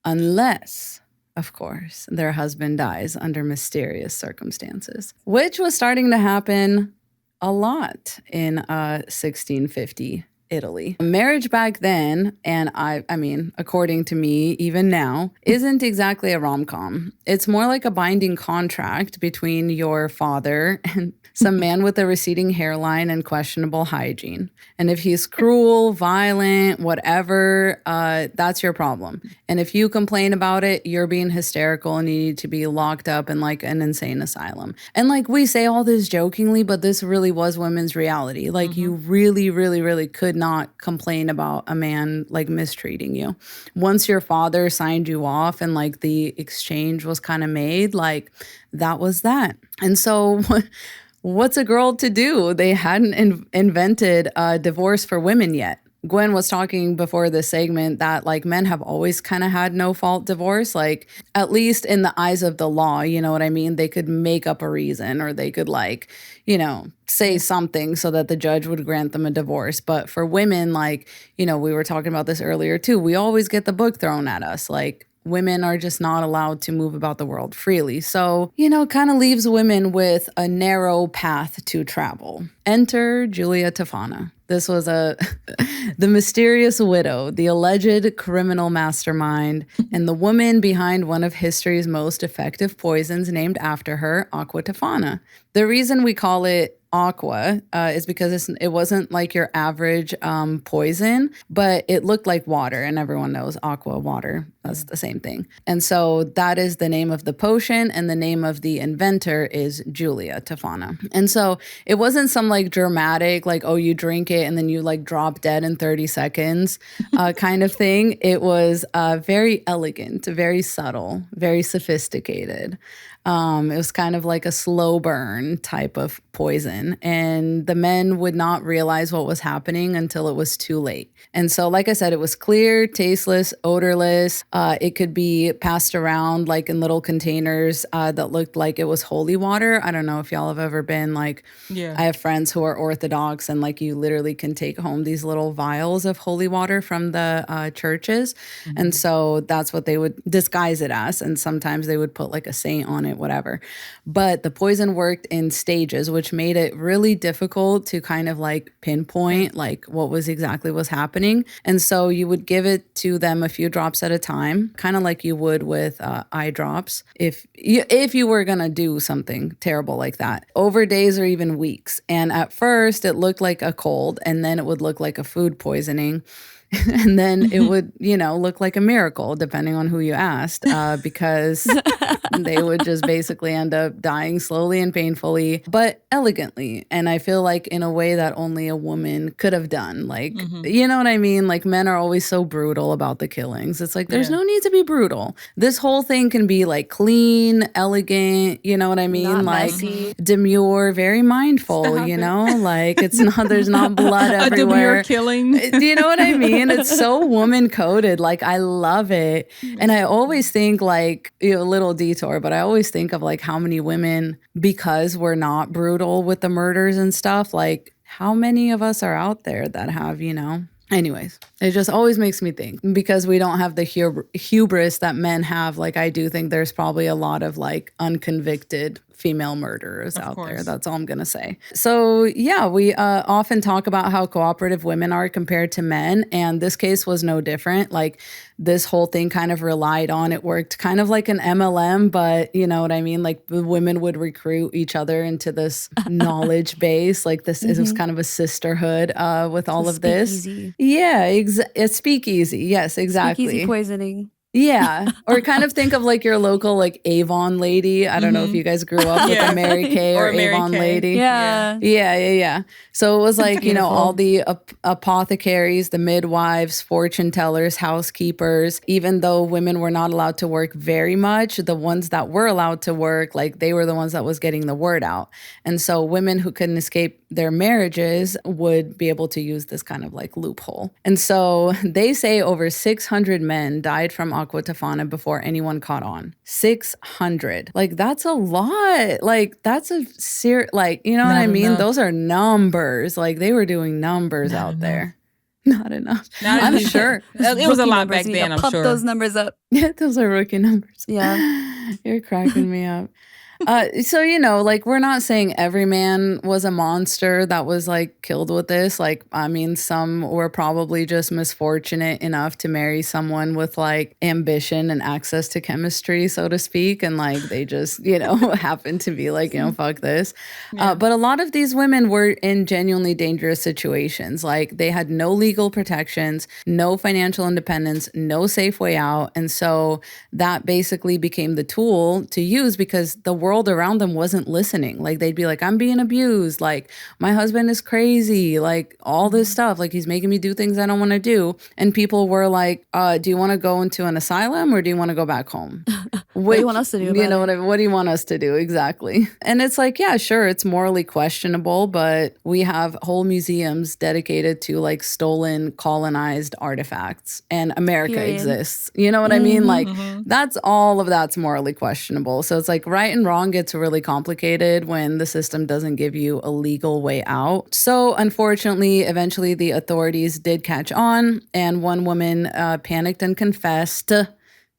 unless, of course, their husband dies under mysterious circumstances, which was starting to happen a lot in 1650 Italy. Marriage back then, and I mean, according to me, even now, isn't exactly a rom-com. It's more like a binding contract between your father and some man with a receding hairline and questionable hygiene. And if he's cruel, violent, whatever, that's your problem. And if you complain about it, you're being hysterical and you need to be locked up in like an insane asylum. And like we say all this jokingly, but this really was women's reality. Like you really, really, really could not complain about a man like mistreating you. Once your father signed you off and like the exchange was kind of made, like that was that. And so what's a girl to do? They hadn't invented divorce for women yet. Gwen was talking before this segment that like men have always kind of had no fault divorce, like at least in the eyes of the law, you know what I mean? They could make up a reason or they could like, you know, say something so that the judge would grant them a divorce. But for women, like, you know, we were talking about this earlier too. We always get the book thrown at us. Like women are just not allowed to move about the world freely. So, you know, kind of leaves women with a narrow path to travel. Enter Giulia Tofana. This was the mysterious widow, the alleged criminal mastermind, and the woman behind one of history's most effective poisons named after her, Aqua Tofana. The reason we call it aqua is because it wasn't like your average poison, but it looked like water, and everyone knows aqua, water. That's the same thing. And so that is the name of the potion, and the name of the inventor is Giulia Tofana. And so it wasn't some like dramatic, like, oh, you drink it and then you like drop dead in 30 seconds kind of thing. It was very elegant, very subtle, very sophisticated. It was kind of like a slow burn type of poison. And the men would not realize what was happening until it was too late. And so, like I said, it was clear, tasteless, odorless. It could be passed around like in little containers that looked like it was holy water. I don't know if y'all have ever been like, I have friends who are Orthodox and like you literally can take home these little vials of holy water from the churches. And so that's what they would disguise it as. And sometimes they would put like a saint on it, whatever. But the poison worked in stages, which made it really difficult to kind of like pinpoint like what was happening. And so you would give it to them a few drops at a time, kind of like you would with eye drops if you were going to do something terrible like that, over days or even weeks. And at first it looked like a cold, and then it would look like a food poisoning. And then it would, you know, look like a miracle, depending on who you asked, because they would just basically end up dying slowly and painfully, but elegantly. And I feel like in a way that only a woman could have done. Like, you know what I mean? Like men are always so brutal about the killings. It's like, there's no need to be brutal. This whole thing can be like clean, elegant, you know what I mean? Not like messy. Demure, very mindful, you know? Like it's not, there's not blood everywhere. A demure killing. Do you know what I mean? It's so woman coded. Like I love it. And I always think like, you know, a little detour, but I always think of like how many women, because we're not brutal with the murders and stuff, like how many of us are out there that have, you know, anyways, it just always makes me think, because we don't have the hubris that men have. Like I do think there's probably a lot of like unconvicted female murderers out there. That's all I'm going to say. So yeah, we often talk about how cooperative women are compared to men. And this case was no different. Like this whole thing kind of relied on, it worked kind of like an MLM, but you know what I mean? Like the women would recruit each other into this knowledge base. Like this it was kind of a sisterhood with all of this. Speakeasy. Yeah, it's speakeasy. Yes, exactly. Speakeasy poisoning. Yeah. Or kind of think of like your local like Avon lady. I don't know if you guys grew up with a Mary Kay or Mary Avon Kay. lady. Yeah. Yeah. So it was like, you know, beautiful. all the apothecaries, the midwives, fortune tellers, housekeepers, even though women were not allowed to work very much, the ones that were allowed to work, like they were the ones that was getting the word out. And so women who couldn't escape their marriages would be able to use this kind of like loophole. And so they say over 600 men died from Aqua Tofana before anyone caught on. 600. Like, that's a lot. Like, that's a like, you know what I mean? enough. Those are numbers. Like, they were doing numbers out there. Not enough. I'm sure. It was a lot back then, I'm pump sure. those numbers up. Yeah, those are rookie numbers. Yeah. You're cracking me up. So, you know, like, we're not saying every man was a monster that was like killed with this. Like, I mean, some were probably just misfortunate enough to marry someone with like ambition and access to chemistry, so to speak. And like, they just, you know, happened to be like, you know, fuck this. But a lot of these women were in genuinely dangerous situations. Like, they had no legal protections, no financial independence, no safe way out. And so that basically became the tool to use because the world around them wasn't listening. Like, they'd be like, I'm being abused. Like, my husband is crazy. Like, all this stuff. Like, he's making me do things I don't want to do. And people were like, do you want to go into an asylum or do you want to go back home? What do you want us to do about You know it? what do you want us to do? Exactly. And it's like, yeah, sure, it's morally questionable, but we have whole museums dedicated to like stolen, colonized artifacts, and America Period. exists. You know what I mean? Like, that's all of that's morally questionable. So it's like right and wrong gets really complicated when the system doesn't give you a legal way out. So unfortunately, eventually the authorities did catch on, and one woman panicked and confessed.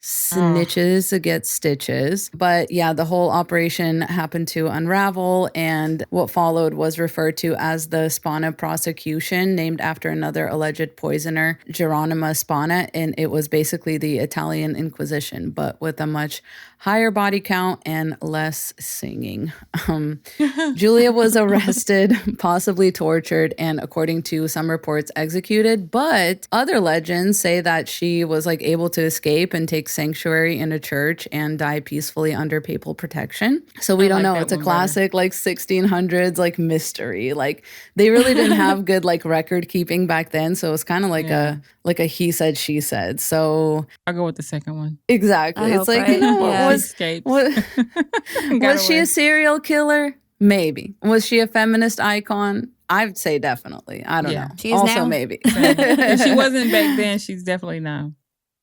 Snitches get stitches. But yeah, the whole operation happened to unravel, and what followed was referred to as the Spana prosecution, named after another alleged poisoner, Geronimo Spana, and it was basically the Italian Inquisition, but with a much higher body count and less singing. Giulia was arrested, possibly tortured, and according to some reports, executed. But other legends say that she was like able to escape and take sanctuary in a church and die peacefully under papal protection. So we don't know. It's a classic like 1600s like mystery. Like, they really didn't have good like record keeping back then. So it's kind of like a he said, she said. So I'll go with the second one. exactly. I It's hope, like, right? you know, Yeah. was she a serial killer? Maybe. Was she a feminist icon? I'd say definitely. I don't know. She is also now. maybe. If she wasn't back then, she's definitely now.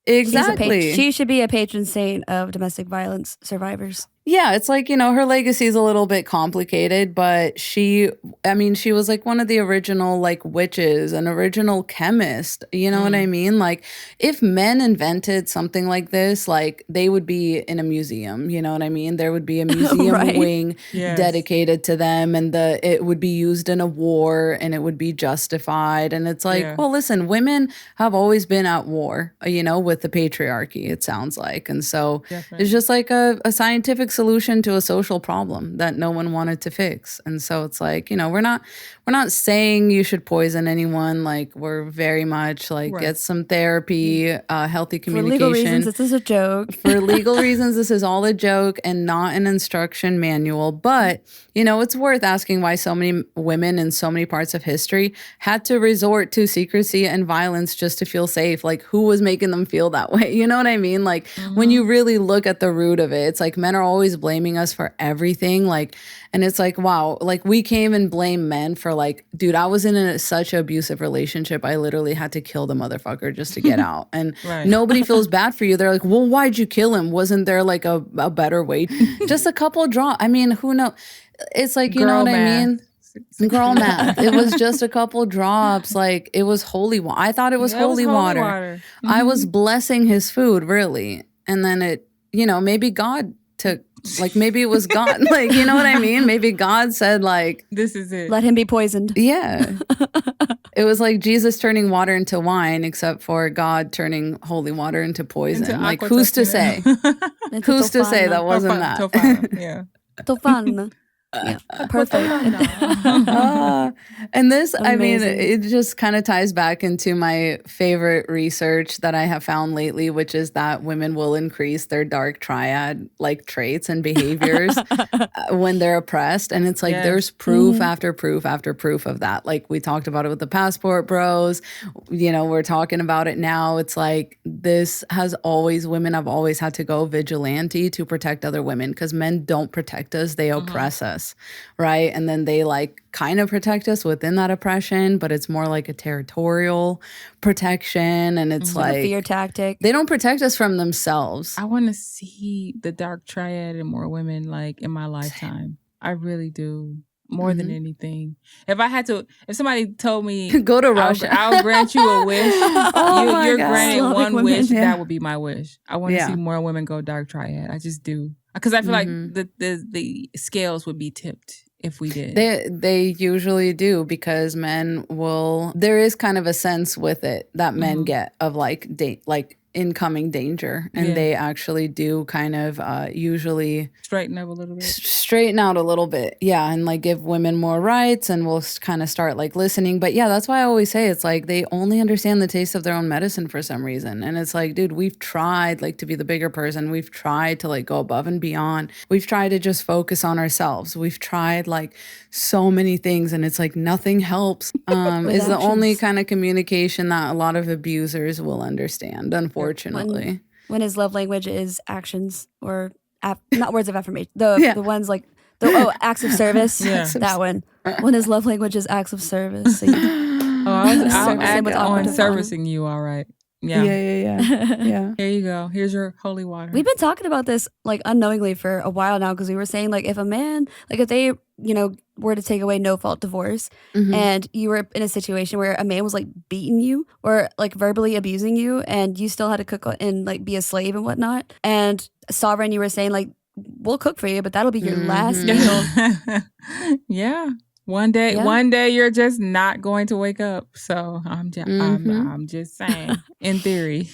Exactly. She should be a patron saint of domestic violence survivors. Yeah, it's like, you know, her legacy is a little bit complicated, but she was like one of the original like witches, an original chemist. You know what I mean? Like, if men invented something like this, like, they would be in a museum. You know what I mean? There would be a museum Right. wing Yes. dedicated to them, and it would be used in a war, and it would be justified. And it's like, well, listen, women have always been at war, you know, with the patriarchy, it sounds like. And so it's just like a scientific solution to a social problem that no one wanted to fix. And so it's like, you know, we're not saying you should poison anyone. Like, we're very much like, get some therapy, healthy communication. For legal reasons, this is a joke. For legal reasons, this is all a joke and not an instruction manual. But, you know, it's worth asking why so many women in so many parts of history had to resort to secrecy and violence just to feel safe. Like, who was making them feel that way? You know what I mean? Like, when you really look at the root of it, it's like men are always blaming us for everything. Like, and it's like, wow, like, we can't even blame men for like, dude, I was in such an abusive relationship. I literally had to kill the motherfucker just to get out. And nobody feels bad for you. They're like, well, why'd you kill him? Wasn't there like a better way? Just a couple drops. I mean, who knows? It's like, you know what I mean? Girl math. It was just a couple drops. Like, it was holy water. I thought it was holy water. I was blessing his food, really. And then it, you know, maybe God took, like, maybe it was God. Like, you know what I mean? Maybe God said, like, this is it. Let him be poisoned. Yeah. It was like Jesus turning water into wine, except for God turning holy water into poison. Into like, aqua who's to tofana. say? Who's to say that wasn't that? Tofana, yeah. Tofana. Yeah, perfect. And this, I mean, Amazing. it just kind of ties back into my favorite research that I have found lately, which is that women will increase their dark triad like traits and behaviors when they're oppressed. And it's like Yes. there's proof after proof after proof of that. Like we talked about it with the passport bros, you know, we're talking about it now. It's like this has always, women have always had to go vigilante to protect other women because men don't protect us, they oppress us, right? And then they like kind of protect us within that oppression, but it's more like a territorial protection. And it's Like like a fear tactic. they don't protect us from themselves. I want to see the dark triad and more women like in my lifetime. I really do. More than anything. If somebody told me Go to Russia. I'll grant you a wish. You're God. granted Slavic one women. wish. Yeah. That would be my wish. I want to Yeah. see more women go dark triad. I just do. Because I feel like the scales would be tipped if we did. They usually do because men will. There is kind of a sense with it that men get of like incoming danger, and they actually do kind of usually Straighten up a little bit. straighten out a little bit, yeah, and like give women more rights, and we'll kind of start like listening. But yeah, that's why I always say it's like they only understand the taste of their own medicine for some reason, and it's like, dude, we've tried like to be the bigger person, we've tried to like go above and beyond, we've tried to just focus on ourselves, we've tried like so many things, and it's like nothing helps. Is the only actions. kind of communication that a lot of abusers will understand, unfortunately. When his love language is actions or not words of affirmation. The ones like acts of service. Yeah. That one. When his love language is acts of service. So I'll act with on Audaci-Tea. servicing you, all right. Yeah. Yeah. Here you go. Here's your holy water. We've been talking about this like unknowingly for a while now because we were saying like if a man, like if they, were to take away no fault divorce and you were in a situation where a man was like beating you or like verbally abusing you and you still had to cook and like be a slave and whatnot. And Sovereign, you were saying like, we'll cook for you, but that'll be your last meal. Yeah. One day you're just not going to wake up. So I'm just saying, in theory.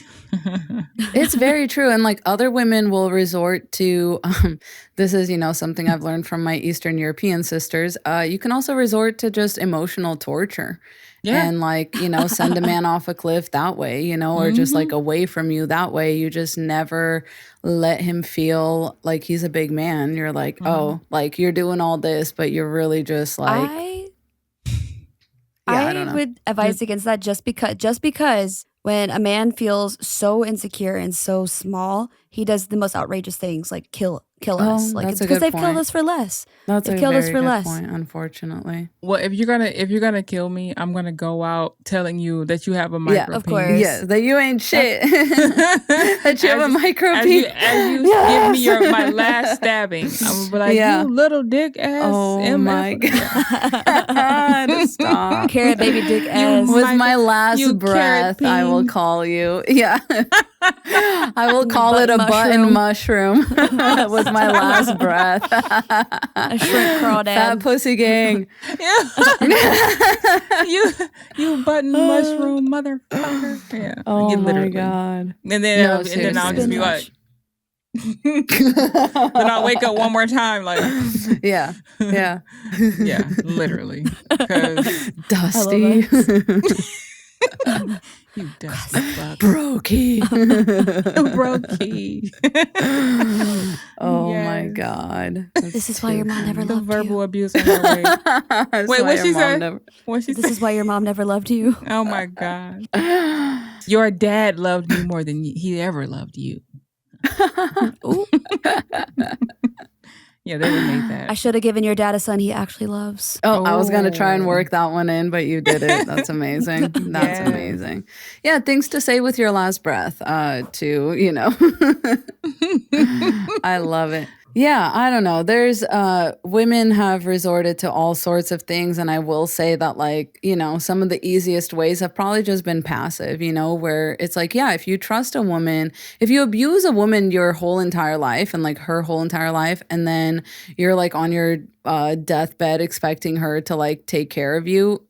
It's very true. And like other women will resort to, this is, something I've learned from my Eastern European sisters. You can also resort to just emotional torture. Yeah. And like, send a man off a cliff that way, or just like away from you that way. You just never let him feel like he's a big man. You're like, oh, like you're doing all this, but you're really just like. I don't know. Would advise against that just because when a man feels so insecure and so small, he does the most outrageous things like kill us. Like it's because they've killed us for less. That's they've a killed very us for good less. point, unfortunately. Well, if you're gonna kill me, I'm gonna go out telling you that you have a micro penis. Of course. Yeah, that you ain't shit. That you have a micro penis. As you give me my last stabbing, I'm gonna be like, you little dick ass. Oh my god! Stop. Carrot baby dick ass. With my last breath, I will call you. Yeah. I will call it a button mushroom with my last breath. A shrimp crawdad. Fat pussy gang. you button mushroom motherfucker. Yeah. Oh my god. And then I'll just be like. Then I'll wake up one more time, like yeah, literally. Dusty. You dusty fuck. Brokey. Brokey. Oh my god. This is why your mom never loved you. Verbal abuse on her way. Wait, what she said? This is why your mom never loved you. Oh my god. Your dad loved me more than he ever loved you. Yeah, they would make that. I should have given your dad a son he actually loves. Oh, I was going to try and work that one in, but you did it. That's amazing. That's amazing. Yeah, things to say with your last breath, too, I love it. Yeah, I don't know. There's women have resorted to all sorts of things. And I will say that, like, some of the easiest ways have probably just been passive, where it's like, yeah, if you trust a woman, if you abuse a woman your whole entire life and like her whole entire life, and then you're like on your deathbed expecting her to like take care of you,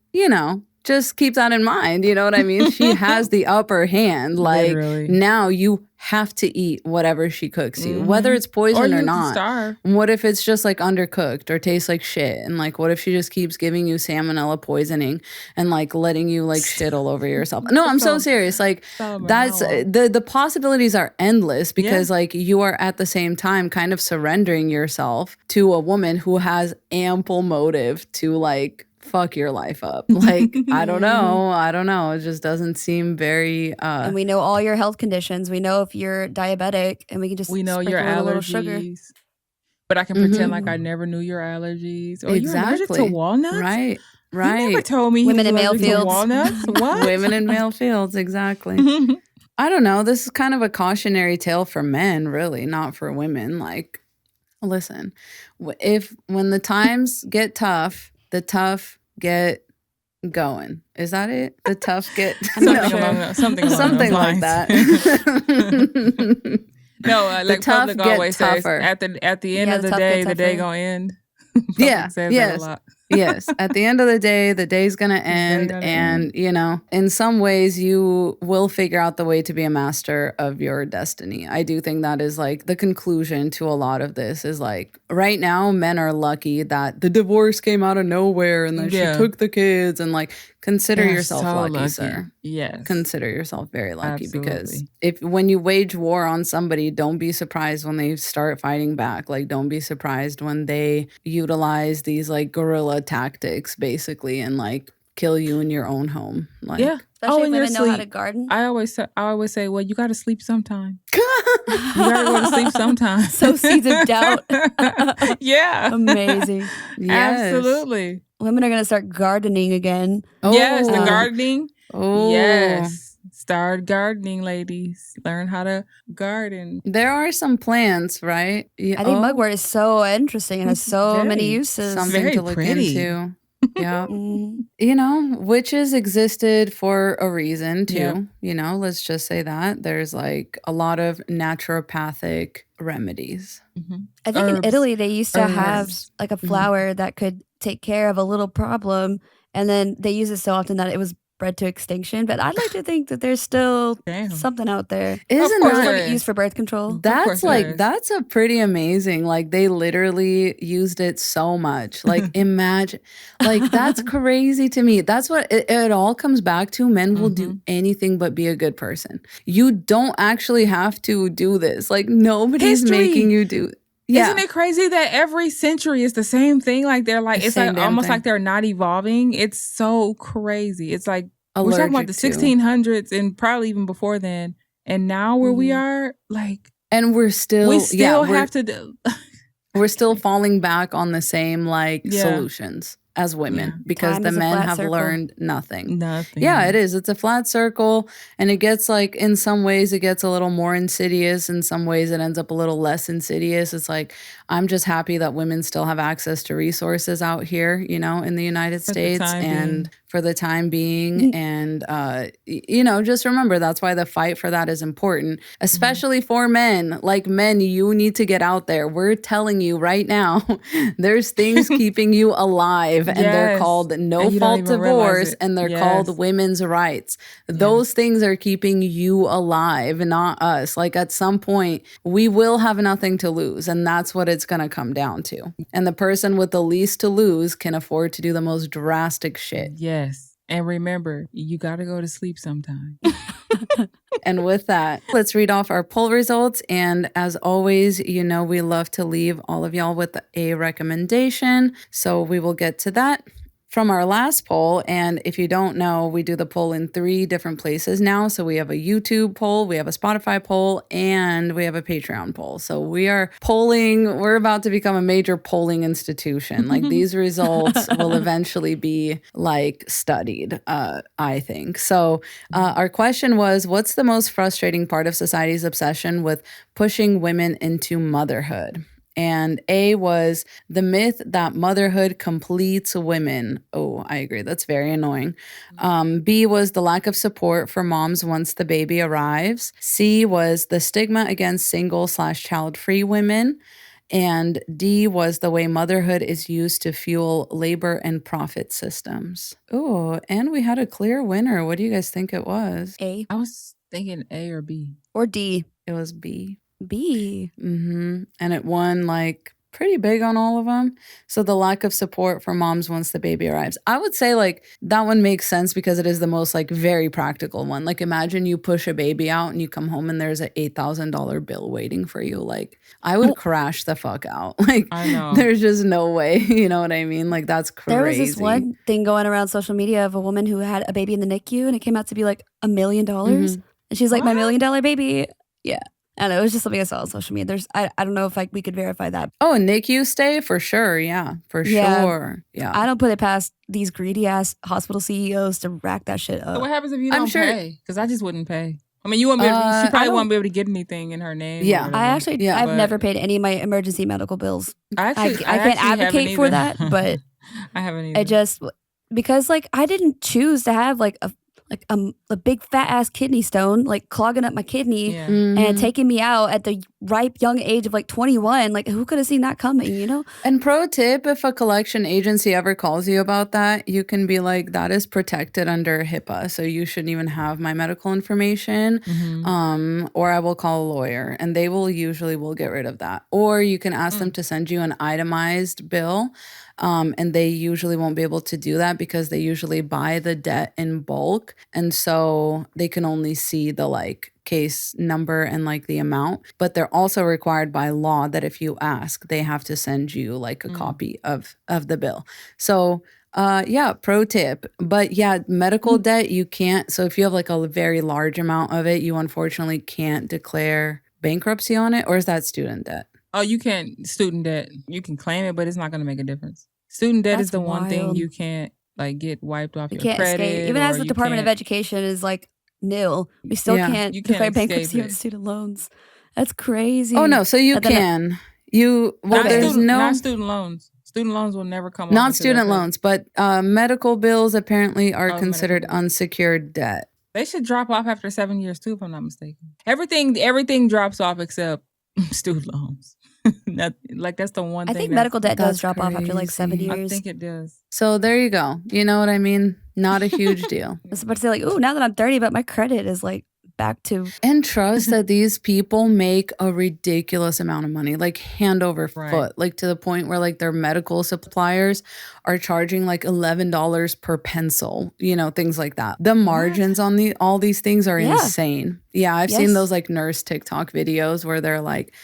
just keep that in mind. You know what I mean? She has the upper hand. Like, Literally. now you have to eat whatever she cooks you, whether it's poison or not. Starve. What if it's just like undercooked or tastes like shit? And like, what if she just keeps giving you salmonella poisoning and like letting you like shit all over yourself? No, I'm so serious. Like, that's the possibilities are endless because like you are at the same time kind of surrendering yourself to a woman who has ample motive to like fuck your life up. Like, I don't know. It just doesn't seem very and we know all your health conditions. We know if you're diabetic, and we can just we know your a little sugar. allergies. But I can pretend like I never knew your allergies. Or you're allergic to walnuts? Right. You never told me women in male allergic to fields. walnuts. What? Women in male fields, exactly. I don't know. This is kind of a cautionary tale for men, really, not for women. Like, listen, when the times get tough, the tough get going. Is that it? The tough get something like that. No, like public always says, at the end of the day gonna end. Says that a lot. Yes. At the end of the day's going to end. And, you know, in some ways you will figure out the way to be a master of your destiny. I do think that is like the conclusion to a lot of this is like right now men are lucky that the divorce came out of nowhere and then she took the kids and like consider yourself lucky, sir. Yes. Consider yourself very lucky because when you wage war on somebody, don't be surprised when they start fighting back. Like, don't be surprised when they utilize these like guerrilla tactics basically and like kill you in your own home. Like, especially if women know how to garden. I always say, well, you got to sleep sometime. You got to go to sleep sometime. So seeds of doubt. Amazing. Amazing. Yes. Absolutely. Women are going to start gardening again. Yes, the gardening. Oh. Yes. Start gardening, ladies. Learn how to garden. There are some plants, right? I think mugwort is so interesting and has so many uses. Something to look into. Yeah. You know, witches existed for a reason too. Yeah. You know, let's just say that. There's like a lot of naturopathic remedies. I think in Italy they used to have like a flower that could take care of a little problem, and then they use it so often that it was bred to extinction. But I'd like to think that there's still something out there. Isn't that used for birth control? That's a pretty amazing. Like they literally used it so much. Like imagine, like that's crazy to me. That's what it all comes back to. Men will do anything but be a good person. You don't actually have to do this. Like nobody's making you do. Yeah. Isn't it crazy that every century is the same thing? Like they're like, it's like almost like they're not evolving. It's so crazy. It's like we're talking about the 1600s and probably even before then. And now where we are, like, and we still have to do. We're still falling back on the same like solutions as women because the men have learned nothing. Yeah, it is. It's a flat circle, and it gets like in some ways it gets a little more insidious. In some ways it ends up a little less insidious. It's like I'm just happy that women still have access to resources out here, you know, in the United States and for the time being. And, you know, just remember that's why the fight for that is important, especially for men. Like men, you need to get out there. We're telling you right now, there's things keeping you alive and they're called no fault divorce and they're called women's rights. Those things are keeping you alive, not us. Like at some point we will have nothing to lose, and that's what it's going to come down to. And the person with the least to lose can afford to do the most drastic shit. Yes. And remember, you got to go to sleep sometime. And with that, let's read off our poll results. And as always, you know, we love to leave all of y'all with a recommendation. So we will get to that from our last poll. And if you don't know, we do the poll in 3 different places now. So we have a YouTube poll, we have a Spotify poll, and we have a Patreon poll. So we are polling. We're about to become a major polling institution. Like these results will eventually be like studied, I think. So our question was, what's the most frustrating part of society's obsession with pushing women into motherhood? And A was the myth that motherhood completes women. Oh, I agree. That's very annoying. B was the lack of support for moms once the baby arrives. C was the stigma against single/child-free women. And D was the way motherhood is used to fuel labor and profit systems. Oh, and we had a clear winner. What do you guys think it was? A I was thinking A or B. or D. It was B. B. And it won like pretty big on all of them. So the lack of support for moms once the baby arrives. I would say like that one makes sense because it is the most like very practical one. Like imagine you push a baby out and you come home and there's an $8,000 bill waiting for you. Like I would crash the fuck out. Like I know. there's just no way. You know what I mean? Like that's crazy. There was this one thing going around social media of a woman who had a baby in the NICU and it came out to be like $1 million. And she's like, my $1 million baby. Yeah. I don't know. It was just something I saw on social media. I don't know if we could verify that. Oh, a NICU stay? For sure. Yeah, for sure. Yeah. I don't put it past these greedy ass hospital CEOs to rack that shit up. So what happens if you don't pay? Because I just wouldn't pay. I mean, you won't be able to, she probably won't be able to get anything in her name. Yeah. I've never paid any of my emergency medical bills. I can't advocate for that, but I haven't either. I just, because like I didn't choose to have like a big fat ass kidney stone like clogging up my kidney and taking me out at the ripe young age of like 21. Like who could have seen that coming, you know? And pro tip, if a collection agency ever calls you about that, you can be like, that is protected under HIPAA. So you shouldn't even have my medical information. Or I will call a lawyer and they will get rid of that. Or you can ask them to send you an itemized bill. And they usually won't be able to do that because they usually buy the debt in bulk. And so they can only see the like case number and like the amount. But they're also required by law that if you ask, they have to send you like a copy of the bill. So pro tip. But yeah, medical debt, you can't. So if you have like a very large amount of it, you unfortunately can't declare bankruptcy on it. Or is that student debt? Oh, you can't. Student debt, you can claim it, but it's not going to make a difference. Student debt is the one thing you can't like get wiped off your credit. Escape. Even as the Department of Education is like nil, we still can't declare bankruptcy on student loans. That's crazy. Oh no, so you can. Not student loans. Student loans will never come off. Not student loans, but medical bills apparently are considered unsecured debt. They should drop off after 7 years too, if I'm not mistaken. Everything drops off except student loans. That's the one thing. I think medical debt does drop off after like 7 years. I think it does. So there you go. You know what I mean? Not a huge deal. I was about to say like, ooh, now that I'm 30, but my credit is like back to. And trust that these people make a ridiculous amount of money, like hand over foot, like to the point where like their medical suppliers are charging like $11 per pencil, you know, things like that. The margins on all these things are insane. Yeah, I've seen those like nurse TikTok videos where they're like,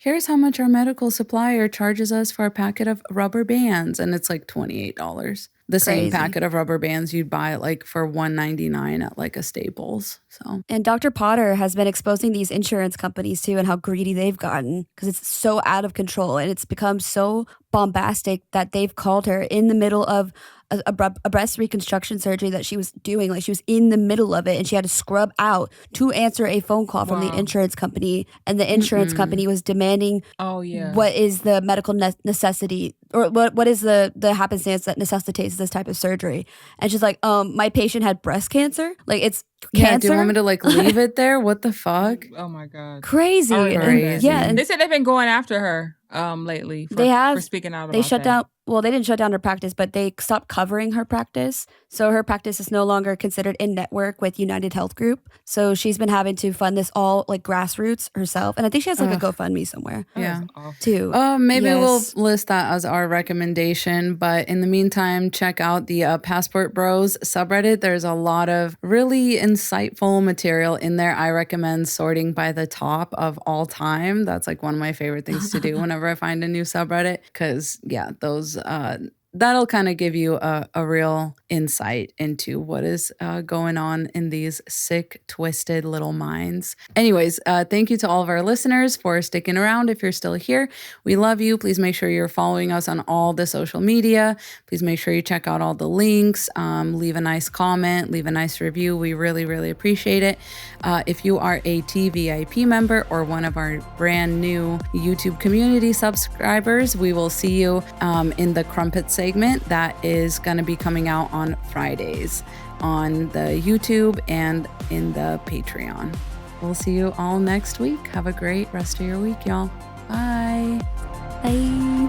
here's how much our medical supplier charges us for a packet of rubber bands. And it's like $28. The same packet of rubber bands you'd buy it like for $1.99 at like a Staples. So, and Dr. Potter has been exposing these insurance companies too and how greedy they've gotten because it's so out of control and it's become so bombastic that they've called her in the middle of a breast reconstruction surgery that she was doing. Like she was in the middle of it and she had to scrub out to answer a phone call from the insurance company. And the insurance company was demanding what is the medical necessity or what is the happenstance that necessitates this type of surgery. And she's like, my patient had breast cancer. Like it's cancer. Do you want me to like leave it there? What the fuck? Oh my God. Crazy. And they said they've been going after her lately for speaking out about They shut down. Well, they didn't shut down her practice, but they stopped covering her practice. So her practice is no longer considered in network with United Health Group. So she's been having to fund this all like grassroots herself. And I think she has like a GoFundMe somewhere. Yeah. Too. Maybe we'll list that as our recommendation. But in the meantime, check out the Passport Bros subreddit. There's a lot of really insightful material in there. I recommend sorting by the top of all time. That's like one of my favorite things to do whenever I find a new subreddit. Because those that'll kind of give you a real insight into what is going on in these sick, twisted little minds. Anyways, thank you to all of our listeners for sticking around. If you're still here, we love you. Please make sure you're following us on all the social media. Please make sure you check out all the links. Leave a nice comment, leave a nice review. We really, really appreciate it. If you are a TVIP member or one of our brand new YouTube community subscribers, we will see you in the Crumpet segment that is going to be coming out on Fridays on the YouTube and in the Patreon. We'll see you all next week. Have a great rest of your week, y'all. Bye. Bye.